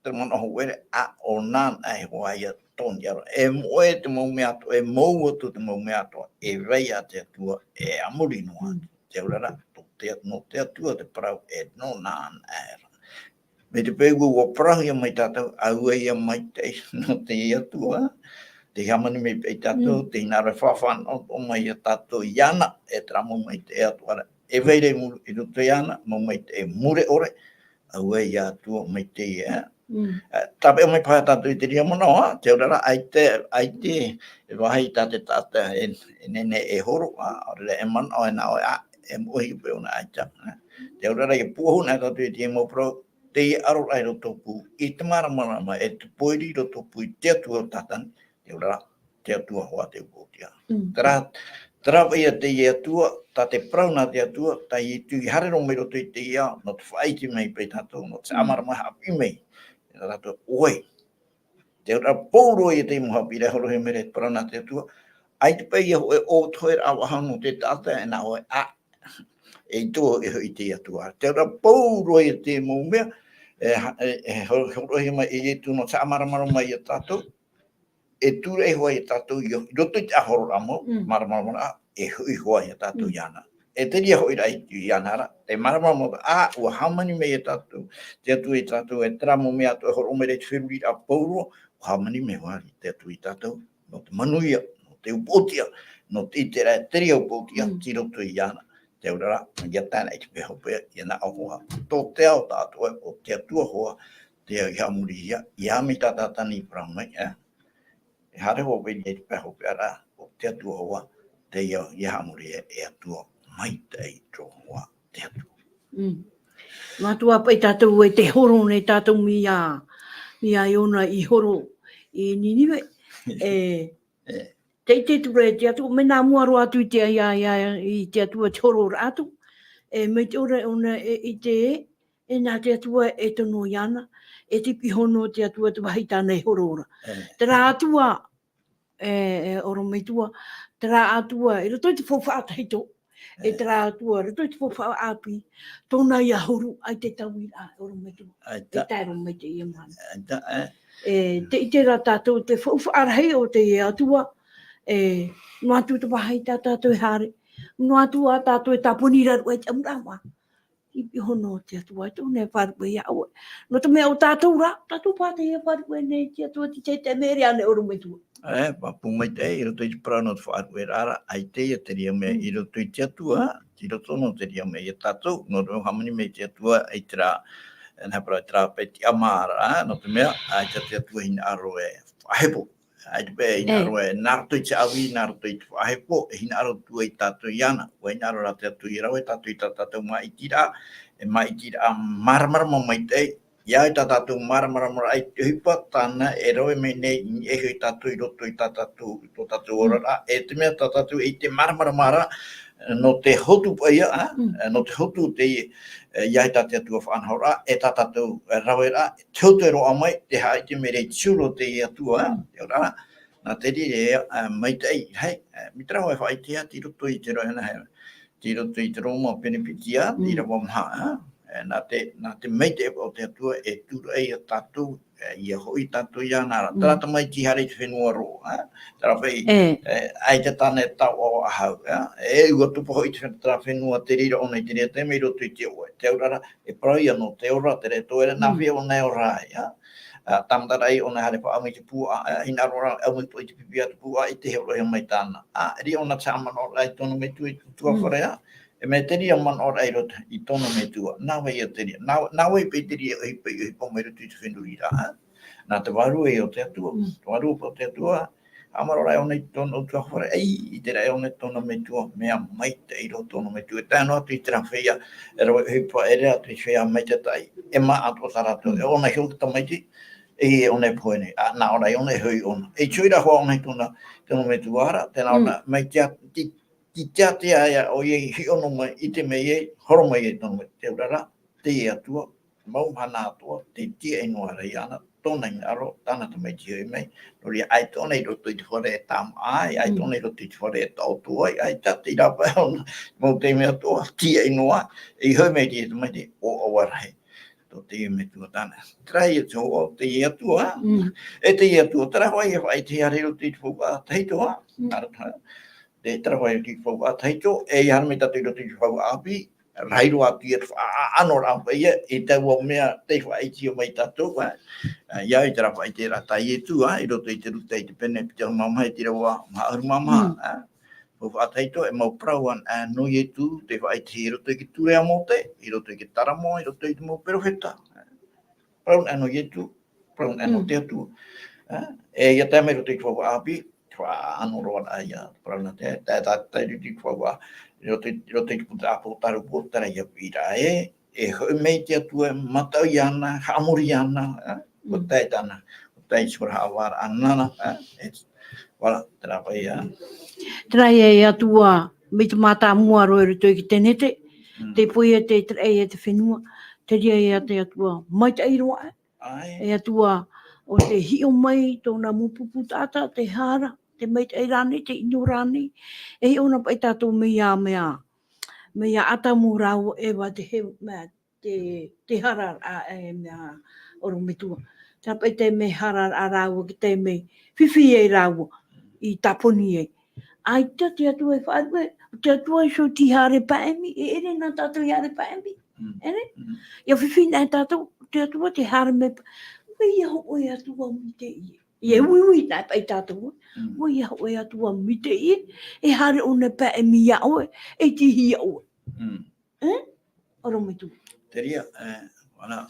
te mana hoere o nān ai hoa ia tōni aro. E moe te mau mea ato, e mou atu te mau mea ato, e vei a te atua, e amuri noa. Te urara, no te atua te parau, e no nān ai. Me te pēgu o parau ia mai tātou, aua ia mai te no te atua, te hamani me pei tātou, te inara whawhan o mai a tātou iana, e tramo mai te atua. E veire muru I roto iana, mo mai te mure ore, aua ia atua mai te Tape o mai paha tātou I te ria mono, te urara, ai te e wahi tāte tāta e nene e horo, ore e mana o e nao e mohi pe ona aita. Te urara e puahuna tātou I te mo pro, te I aro ai roto pu, I te maramarama e te poiri roto pu I te atua o tātani, te urara, te atua hoa te upotia. Tera ia te I atua, tā te prauna te atua, tā I tui harero mai roto I te ia, no te whaiti mai pe tātou, no te amarama hapi mai. Rato, oi, te ora pouro I te Haapiiraa horo he mere prauna te atua, ai te pei e otoire a wahano te tata e na oe e tō e hoi te atua. Te ora pouro I te mōmea, horo he mai e tu no te amaramaro mai I tātou, e ture e hoa I tātou I roto I te ahoro amo, maramarama e hui hoa I tātou iana. E te ria hoi rai I ianara, te maramarama ua hamani me I tātou, te atu I tātou e tramo me atu e horo me re te whiruri a pauro, ua hamani me wari te atu I tātou, no te manuia, no te upotia, no te itera e te ria upotia, ti roto I iana, te urara, ia tāna I te pehopea, ia na ahoa, tō te ao tātou o te atua hoa, te ia muri ia mi tātātani I pramai, e hare hoa pēni e te pehopea rā, o te atua hoa, te ia muri e atua, mai te tro hoa te atua. Matua pai tātou e te horo nei tātou mia iona I horo I niniwe. Te ture te atu, me nā muaro atu I te atua te horo atu. Me te ora ona I te nā te atua e tono iana, e tipi hono te atua te wahi tāna I horo ora. Te rā atua, oro me tua, te rā atua, e roto I te whawhaata hito. E te rā atua, roto I te whawhao api, tōna I ahuru, ai te tawi a oro me tua. E tāro me te ia mana. Te I te rā tātou, te whawhaarahei o te atua, no atu te wahai tātou hare, no atu a tātou e tāponi raru e te amurawa. I hono te atua, e tōne wharu e aue. No te mea o tātou rā, tātou pāte e wharu e nei te atua ti te meri ane oro me tua. Papu mai te I roto I te prano te wharu e rara, ai te te ria mea I roto I te atua, ti roto no te ria mea I tātou, no reo hamani mea te atua, ai te rā, nāpura te rā pe te amara, no te mea, ai te atua hina aro e whahepo. Ai te pēr hina aro e nārato I te awi, nārato I te whahepo, e hina aro tua I tātou iana, o hina aro rā te atu I rau e tātou I tātou mai I tira, e mai I tira maramarama mai te, Ia i tatou maramara ai te hipa tāna e roe me nei e hui tatou I roto I tatou I tatou ora e te mea tatou I te maramara no te hotu paia no te hotu te ia I tate atua whanhaura e tatou rawera te hotu e roa mai te hai te mere tsuro te atua te ora na te rire mai te ei hei mitra hoa whai te ati roto I te roe na hei te roto I te roma penepitia te Irava maha na te meite o te atua e turu ei a tatou ia hoi tatou ia nara. Tara mai ki hare te whenua ro. Tara whai ai te tane tau o ahau. E ua tupo hoi te whenua te rira ona I te rea te mei roto I te oe. Te urara e parau no te ora te re to ere nawhi o nei ora. Tamtara I ona hare pa amai te pua. Hina rora amai to I te pipia te pua I te heo rohe mai tāna. Ri ona te amano rai tono me tu I tua wharea. E me te ria man ora I rota I tono me tua. Nā wai a te ria. Nā wai pe te ria I pa mai roto I te whenuri rā. Nā te waru e o te atua. Te waru o te atua. Amaro rai ona I tono o tua whare. Ei, I te rai ona I tono me tua. Mea mai te I roto tono me tua. E tāno atu I te rā feia. E rau e hipa e rea te feia mai te tai. E ma ato sarato. E ona hiu ta mai te. E ona e poene. Nā ora I ona e hui ona. E tuira hoa ona I tono me tua ara. Tēnā ona mai te ki tia te aia o ie hi ono mai I te mei e horo mai e tono mai te urara Teie atua mau hana atua te tia e noa rei ana tona I aro tana ta mai tia I mai nori ai tona I roto I te whare e tam ai tona I roto I te whare e tau tua ai tate I rapa ona mau te mea toa tia I noa I hoi mai tia mai te o awarahe to te me tua tana trai e tō o te Teie atua e Teie atua tara hoi e whai te hare roto I te whuka teitoa te tarawai ki whau a taito, e harmi tatu I roto I whau api, rairo atu I ano rau feia, I te ua mea te whai ti o mai tatu, ia I te rawa I te ratai e tu, I roto I te ruta I te pene, pita mama I te rawa maaru mama, whau a taito, e mau prau an noi e tu, te whai ti I roto I ki ture a mote, I roto I ki taramo, I roto I te mau peroheta. Prau an noi e tu, prau an te atu. E ia te mai roto I te whau api, ano roa aia prana te tai ti kwa roto I puta apo taru po tara ia pira e hoi mei te atua matau iana hamuri iana o tai tana o tai sura awar anana wala tera pai Trai e atua me te mata mua roe roto I ki tenete, te poi e te trai e te whenua, te ria e te atua mai te airoa e atua o te hio mai tōna mupupu tata, te hara, te mei te airani, te inorani, e hi ona pai tātou mea atamu rau e wa te he, mea, te hara mea oro me tua. Tā pai te me hara a rau ki te me whiwhi e rau I taponi e. Ai te atua e whaarue, te atua e so ti hare paemi, e ere nā tātou I hare paemi. Ere? Ia whiwhi nai tātou, te atua te hare me ia ho e atua mi te I. Ia ui nai pai tātou. Ia ho e atua mi te I. E hare o ne paemi ia oe, e ti hi oe. Oro me tu. te ria wala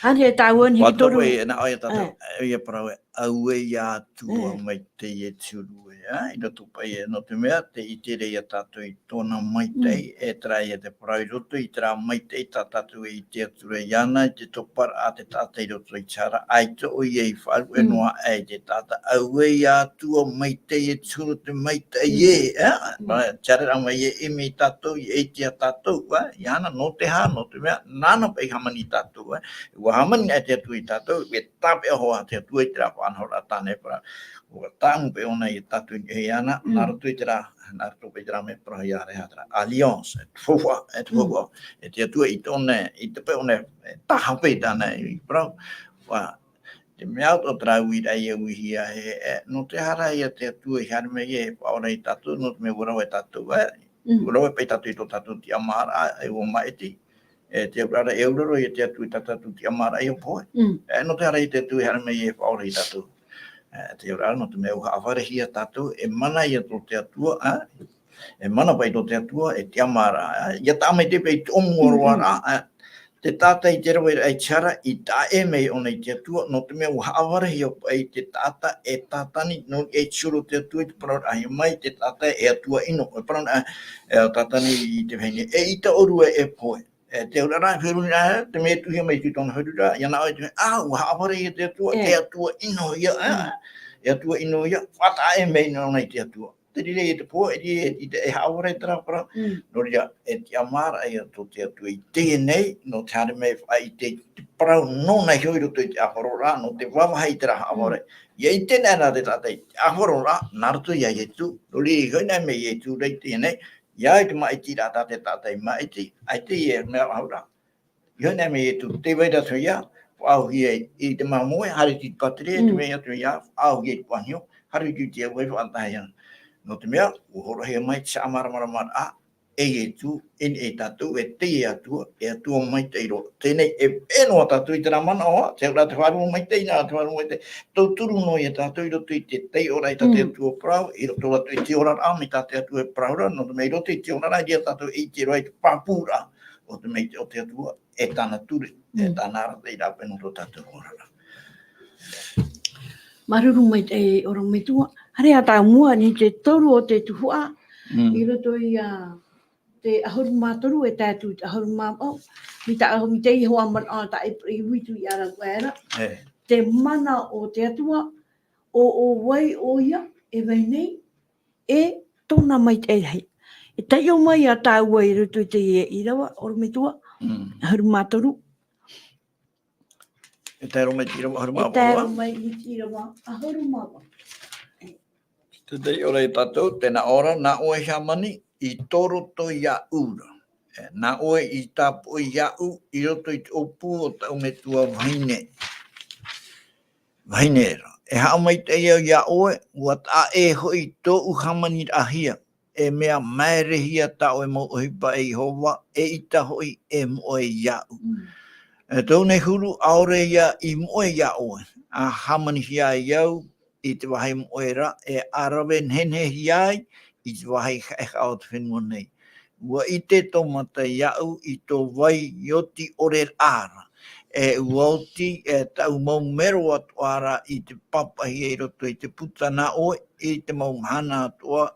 Hane e tāuan hiki toru. Watapai e na oia tātou, ia parau e au e ia tua mai te e turu e, I roto pai e no te mea, te I te rei a tātou I tōna maitei, e trai e te parau I roto, I tera maitei tā tātou I te atura I ana, I te topara a te tātou I roto I tara, ai to o I e wharu e noa e te tātou, au e ia tua maitei e turu te maitei e, tara mai e imi tātou, I e te a tātou, I ana no te hā, no te mea, nāna pai hamani tātou, Ua hamani ai te atu I tātou, e tape ahoa te atu I te rā whanhora tāne para. Ua tāmu pe ona I tātou I hei ana, nā roto I te rā, nā roto pe te rā me prahi a reha tera. Alliance, e te whawha, e te atu I tōne, I te pe one, taha pe tāne I prau. Ua, te mea o trau I rei e uhi a he, no te hara I te atu I hare me e whaora I tātou, no te me urau e tātou, urau e pe tātou I tō tātou ti amara, e ua maeti. E te urara e uraro I te atu I tātou ti amara I o poe. No te hara I te atu I hara me I e whaora I tātou. Te urara no te mea uha awharehi a tātou, e mana I ato te atua, e mana pai to te atua, e te amara. Ia tāmei te pei tomu oroara, te tata I te rawa I tiara, I tā e mei ona I te atua, no te mea uha awharehi o pai te tata, e tātani, no e tsuro te atua I te parau ahi mai, te tata e atua ino, e parau e tātani I te whaini, e ita orua e poe. te ora rai whiru nā, te me tuhi mai ki tōna whiru rā, ia nā oi te me, hapare i te atua, e atua ino ia, e atua ino ia, whata e mei nā nei te atua. Te rire i te pō, e hapare tera para, no ria, e te amara ia tō te atua i Teie nei, no te hare mei whai te parau no nei hoi roto i te ahoro rā, no te wawahai tera hapare. Ia i tēnei nā te tātai, ahoro rā, nā roto ia i tu, no ria i hoi nei mei i tu rei Teie nei, ia i te maiti rā tātai tātai maiti, ai te ia mea haura. Ia nei me tu te weira tu ia, au ia i te mamoe, hari ti patire, te mea tu ia, au ia i panio, hari ti te wei whantai. No te mea, uhoro hea mai, te amara, e tu, e tatou, e Teie atua, e atua mai te iro. Tēnei, e noa tatou i te ramana oa, te ura te wharu mai te ina, te wharu mai te, tau turu no i tatou i roto i te Teie ora i tate atua prau, i roto atu i te ora rā, mi tate atua e praura, no te mei roto i te ora rā, i tatou i te roi te pāpūra, o te mei o te atua, e tāna ture, e tāna ara te i rāpe no tō tatou ora rā. Maruru mai te ora mai tua, hare a tā mua ni te toru o te tuhua, i roto i te ahoru mātoru e tātu te ahoru māpau, mi te iho aman a ta e witu i ara wera, te mana o te atua, o wai o ia, e wai nei, e tōna mai te hei. E tai o mai a tā ua i roto i te Irava, ora mai tua, ahoru mātoru. E tēro mai tira ahoru māpau. E tēro mai tira ahoru māpau. Te Teie ora i tatou, tēnā ora, nā oe hea mani, i tōroto ia ura. Nā oe i tāpo ia u, i roto i te opu o tau me tua vaine. Vainera. E hao mai te ia oe, ua tā e hoi tō uhamani ahia. E mea maerehia tā oe mo ohipa e Iehova, e ita hoi e mo e ia u. E tō nei huru aore ia i mo e ia oe. A hamani hia iau, i te wahai mo e ra, e arawe nhenhe hiai, i te wahai o te whenua nei. Ua i te tomata iau, i tō wai ioti ore ara. E uauti, e tau mau mero atuara, i te papahi e roto, i te putana oe, i te mau mahana atua,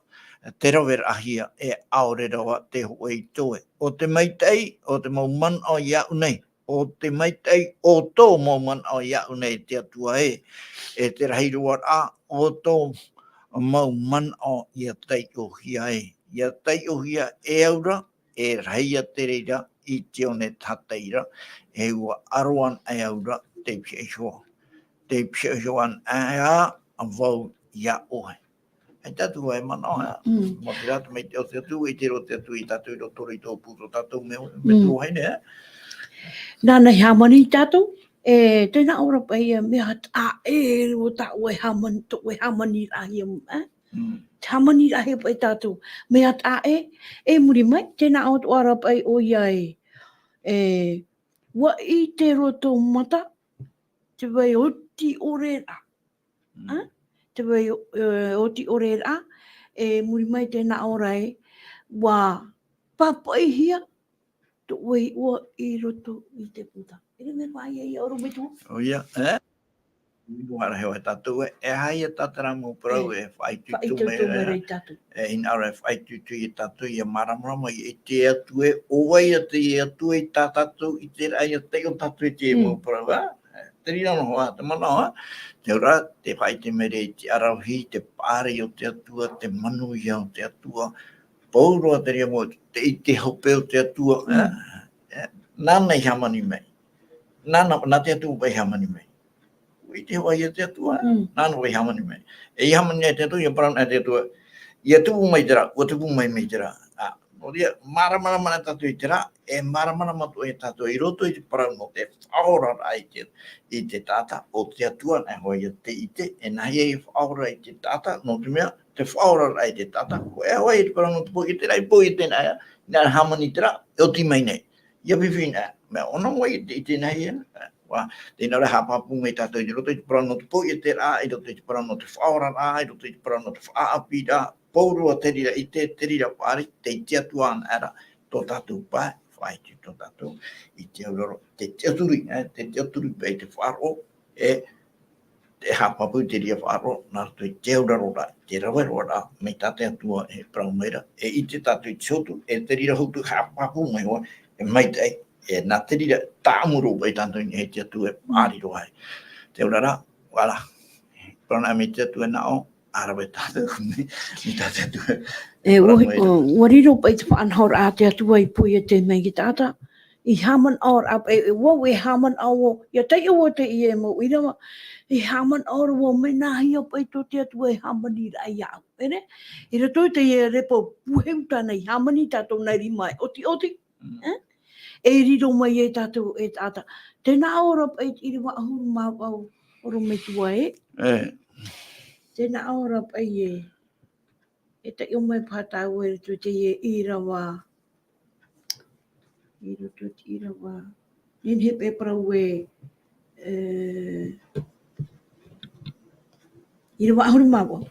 te rawera ahia, e aore rawa te hoe i toe. O te maitei, o te mau man o iau nei. O te maitei, o tō mau man o iau nei te atua e te rahirua a, o tō mau man o ia tei o hia e. Ia tei o hia e aura, e rahia te reira, i te one tateira, e ua aroan e aura te pia Te pia an e a vau ia ohe. E tatu e mana oha. Mo te ratu mei te o te atu, i te ro te atu, i tatu i ro toro i tō puto tatou me tō haine, Nāna hea mani tātou, e tēnā ora pai mea tā e o tā ue hamani, tō ue hamani rahia mu, te hamani rahia pai tātou, mea tā e muri mai, tēnā ora pai o ia wa i te roto mata, te wai oti ore rā, te wai oti ore rā, e muri mai tēnā ora wa papaihia, tō wei ua i roto i te puta. Ere me wai e oro me tō? O ia, Wara hewa tatou e haia tatara mo parau e whaitutu mera. E in ara e whaitutu i tatou i a maramarama i te atu e owai a te atu e tātatou i te rai a te o tatou i te mo parau. Te rira no hoa, te mana hoa. Te ora, te whaite mere i te arauhi, te pāre o te atua, te manu i o te atua. Pauroa te ria mo, i te hope o te atua. Nāna i hamani mei. Nāna te atua pai hamani mei. I te hoa i te atua, nāna wai hamani mei. E i hamani te atua, i a parana te atua, i a tupu mai te rā, ua tupu mai te rā. O ria, maramana mana tatu i te rā, e maramana matu e tatu i roto i te parau no te whaora rā i te tata, o te atua, e hoa i te ite, e nahi e whaora i te tata, no te mea, te whaora rā i te tata, e hoa i te parau no te po i te rā, i po i te nā, nā hamani te rā, e o ti mai nei. Ia pipi nā, mea ona wai i te nahi e, tēnā rea hapapu mei tātou i roto i te parau no te po i te rā, i roto i te parau no te whaora rā, i roto i te parau no te whaapi rā, paurua te rira i te rira pāri, te tiatua ana era, tō tātou pāe, whaitu tō tātou, i te aurora, te tiaturi pei te wharo, e te hapapu te ria wharo, nā rato i te aurora, te raweroa, mei tātou atua e parau maira, e i te tātou i te sotu, e te rira hutu hapapu mei hoa, e mai tei, e nā te rira tāmuro pai tanto ni he te atu e pāri roa ai. Te urara, wala, prona me te atu e nao, arawe tātou, ni tātou atu E wariro pai te whaanhor a te atua I pui e te mei ki tāta. I haman or ap e wo e haman awo. Ia tei o te I e mo Irava. I haman or wo me nā hia pai to te atua e haman I rai au. Ere? I rato te e repo puheu tāna I haman I tātou nei rimai. Oti. E riro mai e tātou e tāta. Tēnā ora pai I rewa ahuru māpau oro me tua e. Tēnā ora pai e. E te o mai pātau e tu te e Irava. Irava. Nin hepe parau e Irava ahuru māpau.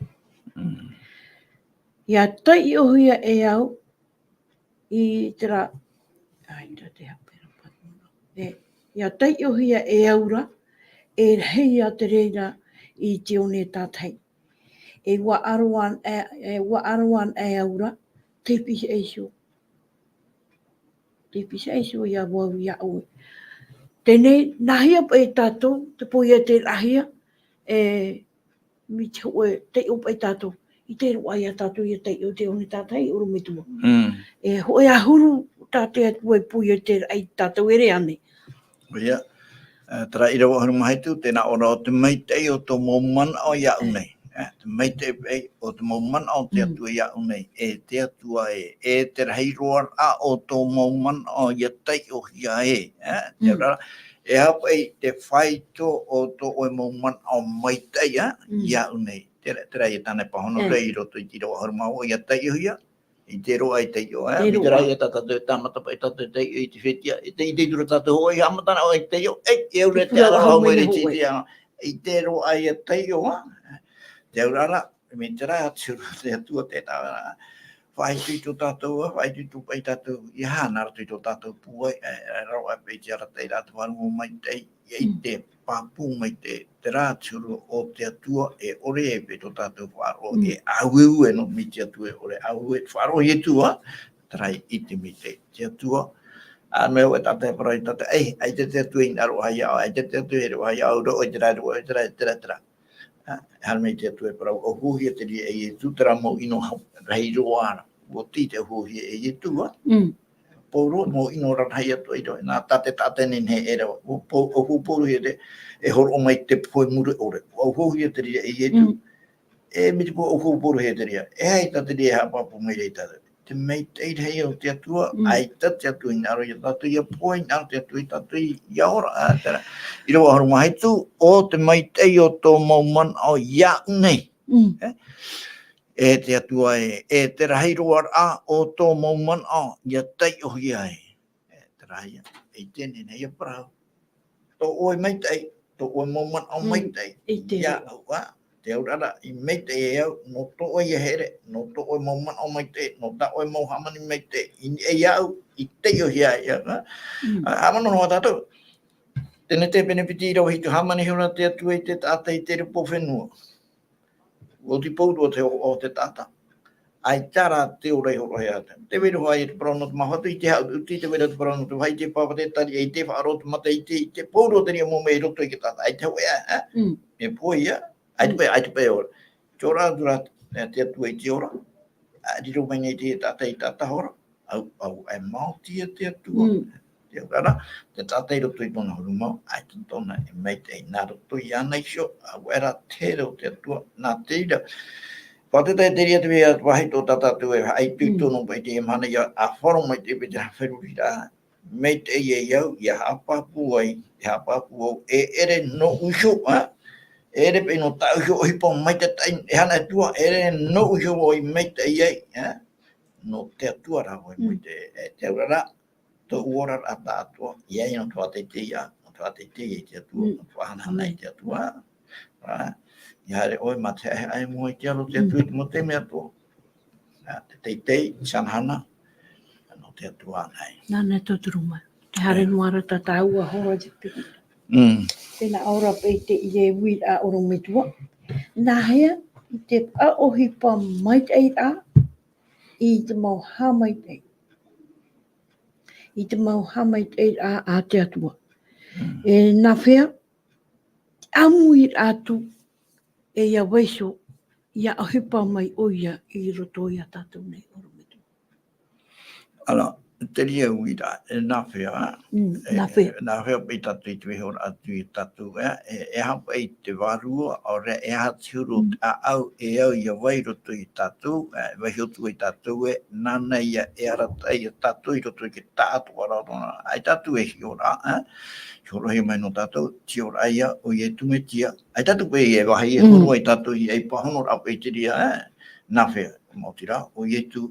Ia tai o hia e au I tera te hapera patuna. Ia tai o hia e aura e hei a te reira I te one tātai. E wa aroan e aura te pisi e sio. Te pisi e sio ia wau ia oe. Tēnei nahia pa e tātou, te poi e te rahia, mi te oe te o pa e tātou. I te roa ia tātou ia te o te one tātai oro me tua. E hoe ahuru tātou atua e poi e te ai tātou ere ane. Ia, tera Irava haru mahaitu, tēnā ora o te meitei o tō maumana o ia unei. Te meitei pei o te maumana o te atua ia unei. E te atua e te rahi roar a o tō maumana o ia tei o hia e. Te rara, e hapa e te whaito o tō oe maumana o meitei ia unei. Tera I tāne pahono rei roto I tiro haru mau o ia tei o hia. I te roa I te io, mi te rai e tātou e tāmata pa I tātou te io I te whetia, I te tura tātou hoa I hamatana o I te io, e ure te ara hau mere ti te anga, I te roa I te io, te urara, mi te rai atu te atua te tāwara, whai tui tō tātou, whai tui tō pai tātou, I hānara tui tō tātou puai, rau a pei te ara te rātou haru mai tei, I te pāpū mai te rāturu o te atua e ore e pe tō tātou whāro e aueu e no mi te atua e ore aueu e whāro he tua, tarai I te mi te atua. A mea e tātai parai tātai, ai te atua I naro hai au, ai te atua e reo hai au, ro e te rai, tera. Hana mei te atua e parau, o huhi e te ria e tūtara mo ino rei roara, o ti te huhi e tua. Poro mo ino ranhai atu I roi, nā tate nin he era, o poro he te, e horo o mai te poi mure ore, o hohi e te ria e etu, e mi te po o poro he te ria, e hei tate ria hapapu mai rei tate, te mei teit hei o te atua, ai tate atu I naro I tatu I a poi naro te atu I tatu I Iehova, tera. I roa haru mahaitu, o te mei tei o tō mauman o ia unei. E te atua e te rahi roar a o tō mauman o ia tei o hia e. E te rahi e tēne nei a parau. Tō oe meitei, tō oe mauman o meitei. Ia au a, te aurara I meitei e au, no tō oe ia here, no tō oe mauman o meitei, no tā oe mauhamani meitei. E au, I tei o hia e. Hamano noa tātou. Tēne te pene piti I rau hitu hamani hura te atua I te tātai te ripo whenua. O te poutu o te tata. Ai tara te o rei horo hea te. Te wero hai te parano te mahatu I te hau, uti te wero te parano te hai te pāpate tari, ai te whaaro te matahiti, te poutu o te ria mō mei roto I ke tata. Ai te hoi e poi ai te pē ora. Te ora dura te atua I te ora. Riro mai nei te tata I tata hora. Au ai mautia te atua. Te ora, te tata I roto I tona horu mau, ai te tona e mei te nā roto I ana isio, au era te reo te atua, nā te ira. Pāteta e te ria te wea wahi tō tata tu e ai tui tono pai te mana ia a wharo mai te pete wheruri rā. Mei te ia iau, ia hapapu ai, au, e ere no usho, ere pe no tau usho o hipo mai te tain, e hana tua, ere no usho o I mei te iei, no te atua rā oi mai te aurara, tō uora rā tā atua, iei no tua te tia, no tua te tia I te atua, no tua hana nei te atua, I haere oi ma te ai mua I te alo te atua I te mo te mea tō. Te teitei, sanhana, no te atua nei. Nāne tōturuma. Te hare nuara tata ua hora te piki. Tēnā aura pei te ie wīt a oro mitua. Nā hea, I te aohi pa mai tei a, I te mau ha mai tei. I te mau hamai a te atua. E nā whea, amu i atu e ia waiso ia ahipa mai oia i roto i a tatou nei orometu. Ala, Teie uira, nā whea, Nā whea. nā whea pei tatu i te wehora atu i tatu, e hapa i te warua, ore e hatiuru a au e au i a wairoto i tatu, waihotu i tatu e, nana ia e arata i a tatu i roto i ke tātu aratona, ai tatu e hiora, hiora mai no tatu, tiora ia o i e tumetia, ai tatu pe e wahi e horo i tatu i e pahono rapa i te ria, nā whea, mautira, o i e tu,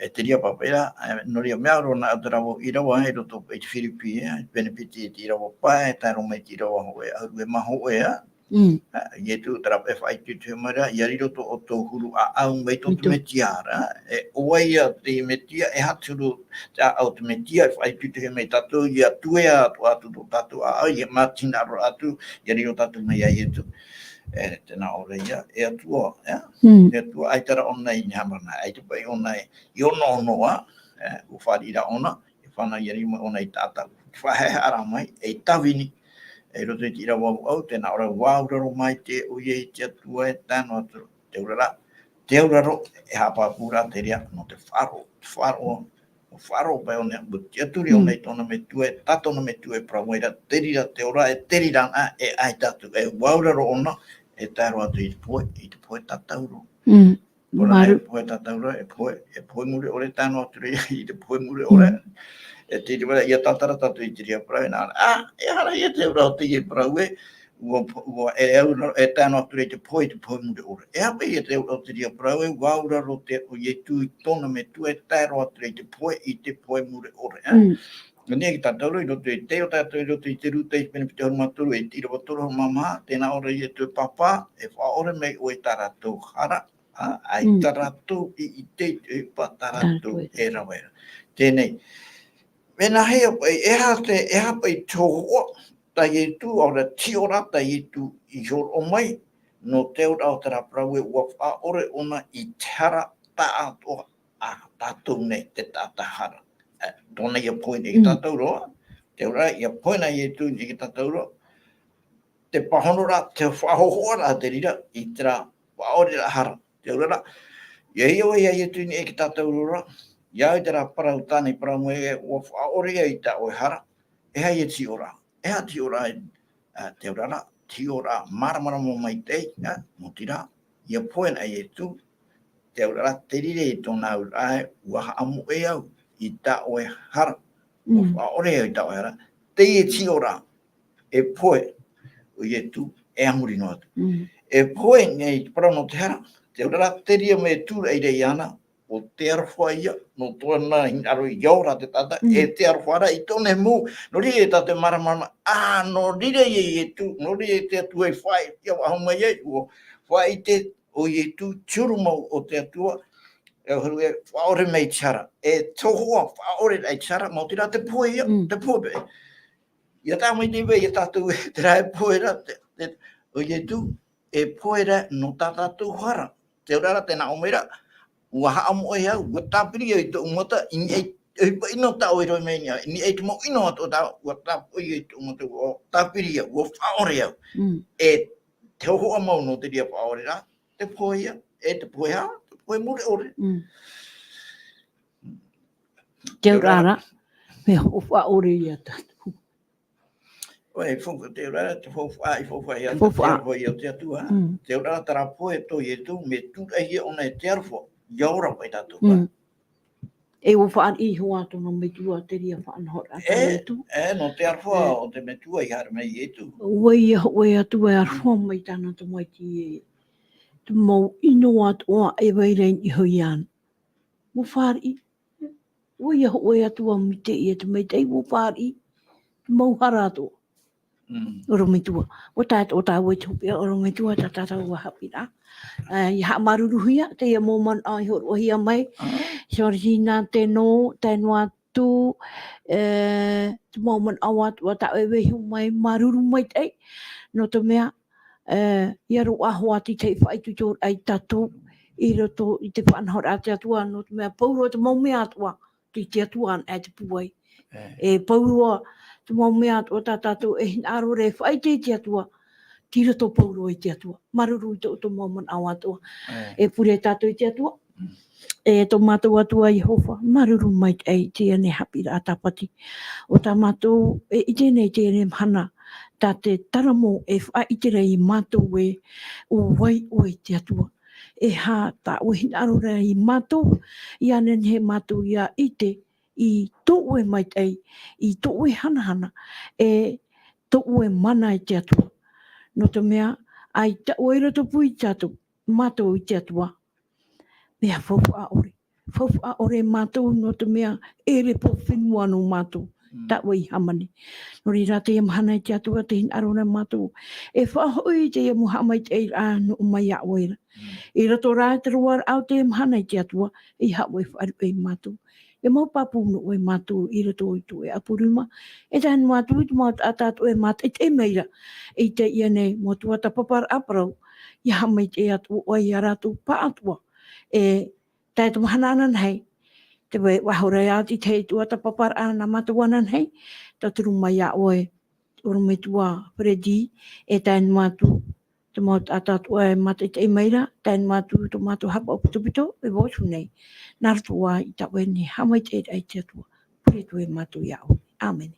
e te ria papera, noria mea rona atarawo Irava he roto pe te whiripi, benefiti e te Irava pae, taro mai te Irava hoe, au e maho ea, i e tu tarape whai te mara, i ari roto o tō huru a au mai tō tu me tiara, e oaia te me tia, e haturu ta au te me tia, e whai te me tatu, i a tuea atu tō tatu a au, i e matina ro atu, i ari o tatu mai ai e tu. E tēnā ora ia, e atua, e atua, ai tara ona i hamana, ai te pai ona i ona onoa, u wharira ona, e whana i arima ona i tātau, whahe ara mai, e tawini, e roto i tira wau au, tēnā ora wāuraro mai te uia i te atua e tāno atu, te uraro, e hapapura te rea, no te wharo, o wharo pai o nea, te aturi o nei tōna me tue, tatona me tue pramoira, terira te ora, e teriranga, e ai tatu, e wāuraro ona, e tāro atu i te poe tatauro. Ora nei poe tatauro, e poe mure ore tāno atu rea, i te poe mure ore, e te rea, ia tatara tatu i te rea prau, e hara ia te ura o te ie prau e, e tāno atu rea te poe mure ore. E hapa ia te ura o te rea prau e, waura ro te o ie tui tona me tu e tāro atu rea te poe i te poe mure ore. Nea ki tātauro i roto i te o tātou i roto i te ruta i pene pite horumaturu e tira watoro maha, tēnā ora i e tue papa, e whaore mei o e taratou hara, ai taratou i te pa taratou e rawera. Tēnei, mena hea pai, e hapa i tōhoa, tai e tu, ora tiora tai e tu i hor o mai, no te ora o tara prau e ua whaore ona i tara ta atoa a tātou nei te tātahara. Tōna ia poina i tātou roa, te ora ia poina i tu i tātou roa, te pahonora, te whahohora te rira, i tera whaore ra hara, te ora, ia iwa ia i tu i tātou roa, ia i tera parau tāne parau moe, ua whaore i tā oe hara, e hei e tiora, te ora, tiora, maramara mo mai tei, mo tira, ia poina i tu, te ora, te rire i tōna urae, ua amu e au, i tā oe hara, ore i tā oe hara, Teie tiora, e poe, o i e tu, e amuri no atu. E poe nei parano te hara, te ura te ria me tūra i rei ana, o te arwha ia, no tōna aro i aura te tata, e te arwhara i tōne mū, no ri e tate maramama, no rire i e tu, no ri e te atu e whai, ia wahuma iei, o whai te, o i e tu, tiurumau o te atua, e huru e whaore mei tara, e tohua whaore mei tara, mo tira te poe ia, te poe pe. Ia tā mai te wei, ia tātou e te rae poe ra, o i e tu, e poe ra no tā tātou hara. Te urara tēnā omera, ua haa mo e au, ua tāpiri e tō umata, ino tā oe roi mei nia, ni e te mo ino ato tā, ua tāpiri e tō umata, ua tāpiri ia, ua whaore au. E te hoa mau no te ria whaore ra, te poe ia, e te poe ha, koe mure ore. Te urara, me hofa ore ia tatu. Oe, whonga te urara, te fofa i fofa ia, te arfo ia te atua. Te urara tara poe to i tu, me tura hia ona e te arfo, iaura pai tatu. E o whaan i hoa tono me tua te ria whaan hora ata e tu. No te arfo o te me tua i hara mei e tu. Ue atu e arfo mai tana to mai ti e. Tu mau ino atoa e weirein i hui an. Mo whari. Ue atu a mite i e te mei tei mo whari. Mau harato. Oro me tua. O tātou o tāu e tupia, oro me tua ta tātou wa Haapiiraa. I haa maruruhia, te ia mōman ai horo hia mai. Sorina te no, te noa tu, te mōman awat, wa ta e wehu mai, maruru mai tei. No te mea, ia ro aho ati te whaitu tō ai tatou, i roto i te whanhora ate atua, no te mea pauro te maumea atua, te atuan e te puai. E paurua, te mau mea o tā tātou e hin aro re whai te atua, tira tō paurua i te atua. Maruru i tō moment au atua. E pure tātou i te atua. E tō mātou atua Iehova, maruru mai te ane Haapiiraa Sabati. O tā mātou e ite nei te ane mhana, tā te taramo e wha ite rei mātou e o wai o i te atua. E hā tā o hin aro rei mātou, i anen he mātou ia ite, i tō e mai tei, i tō e hana, e tō e mana i te atua. No te mea, ai ta o ira tō pui tātou, mātou i te atua. Mea whauwha ore. Whauwha ore mātou no te mea ere po whenua no mātou. Ta wai hamane. No ri rā te amhana i te atua te hin arona mātou. E whahoi te amuhamai te eira no mai a oira. E rato rā te roar au te amhana i te atua, e hawai wharu e mātou. E mau papu no e mātou i rato i tō e apuruma. E tahan mātou i tō mātou atatu e mātou e te meira. E te ia nei mo tuatapapa aparau. I hamai te atu o i a ratou pa atua. E tai tō mahana anan hei. Te wahorei ati te tuatapapa ana mātou anan hei. Ta turu mai a oe. Oro me tua Fredi. E tahan mātou. Te mātou atatu e mātou te meira. Tahan mātou tō mātou hapa o pitopito. E voisu nei. Nārtu wā i ta oe ni hamai te e te atua. Pure tu e mātou i a oe. Amen.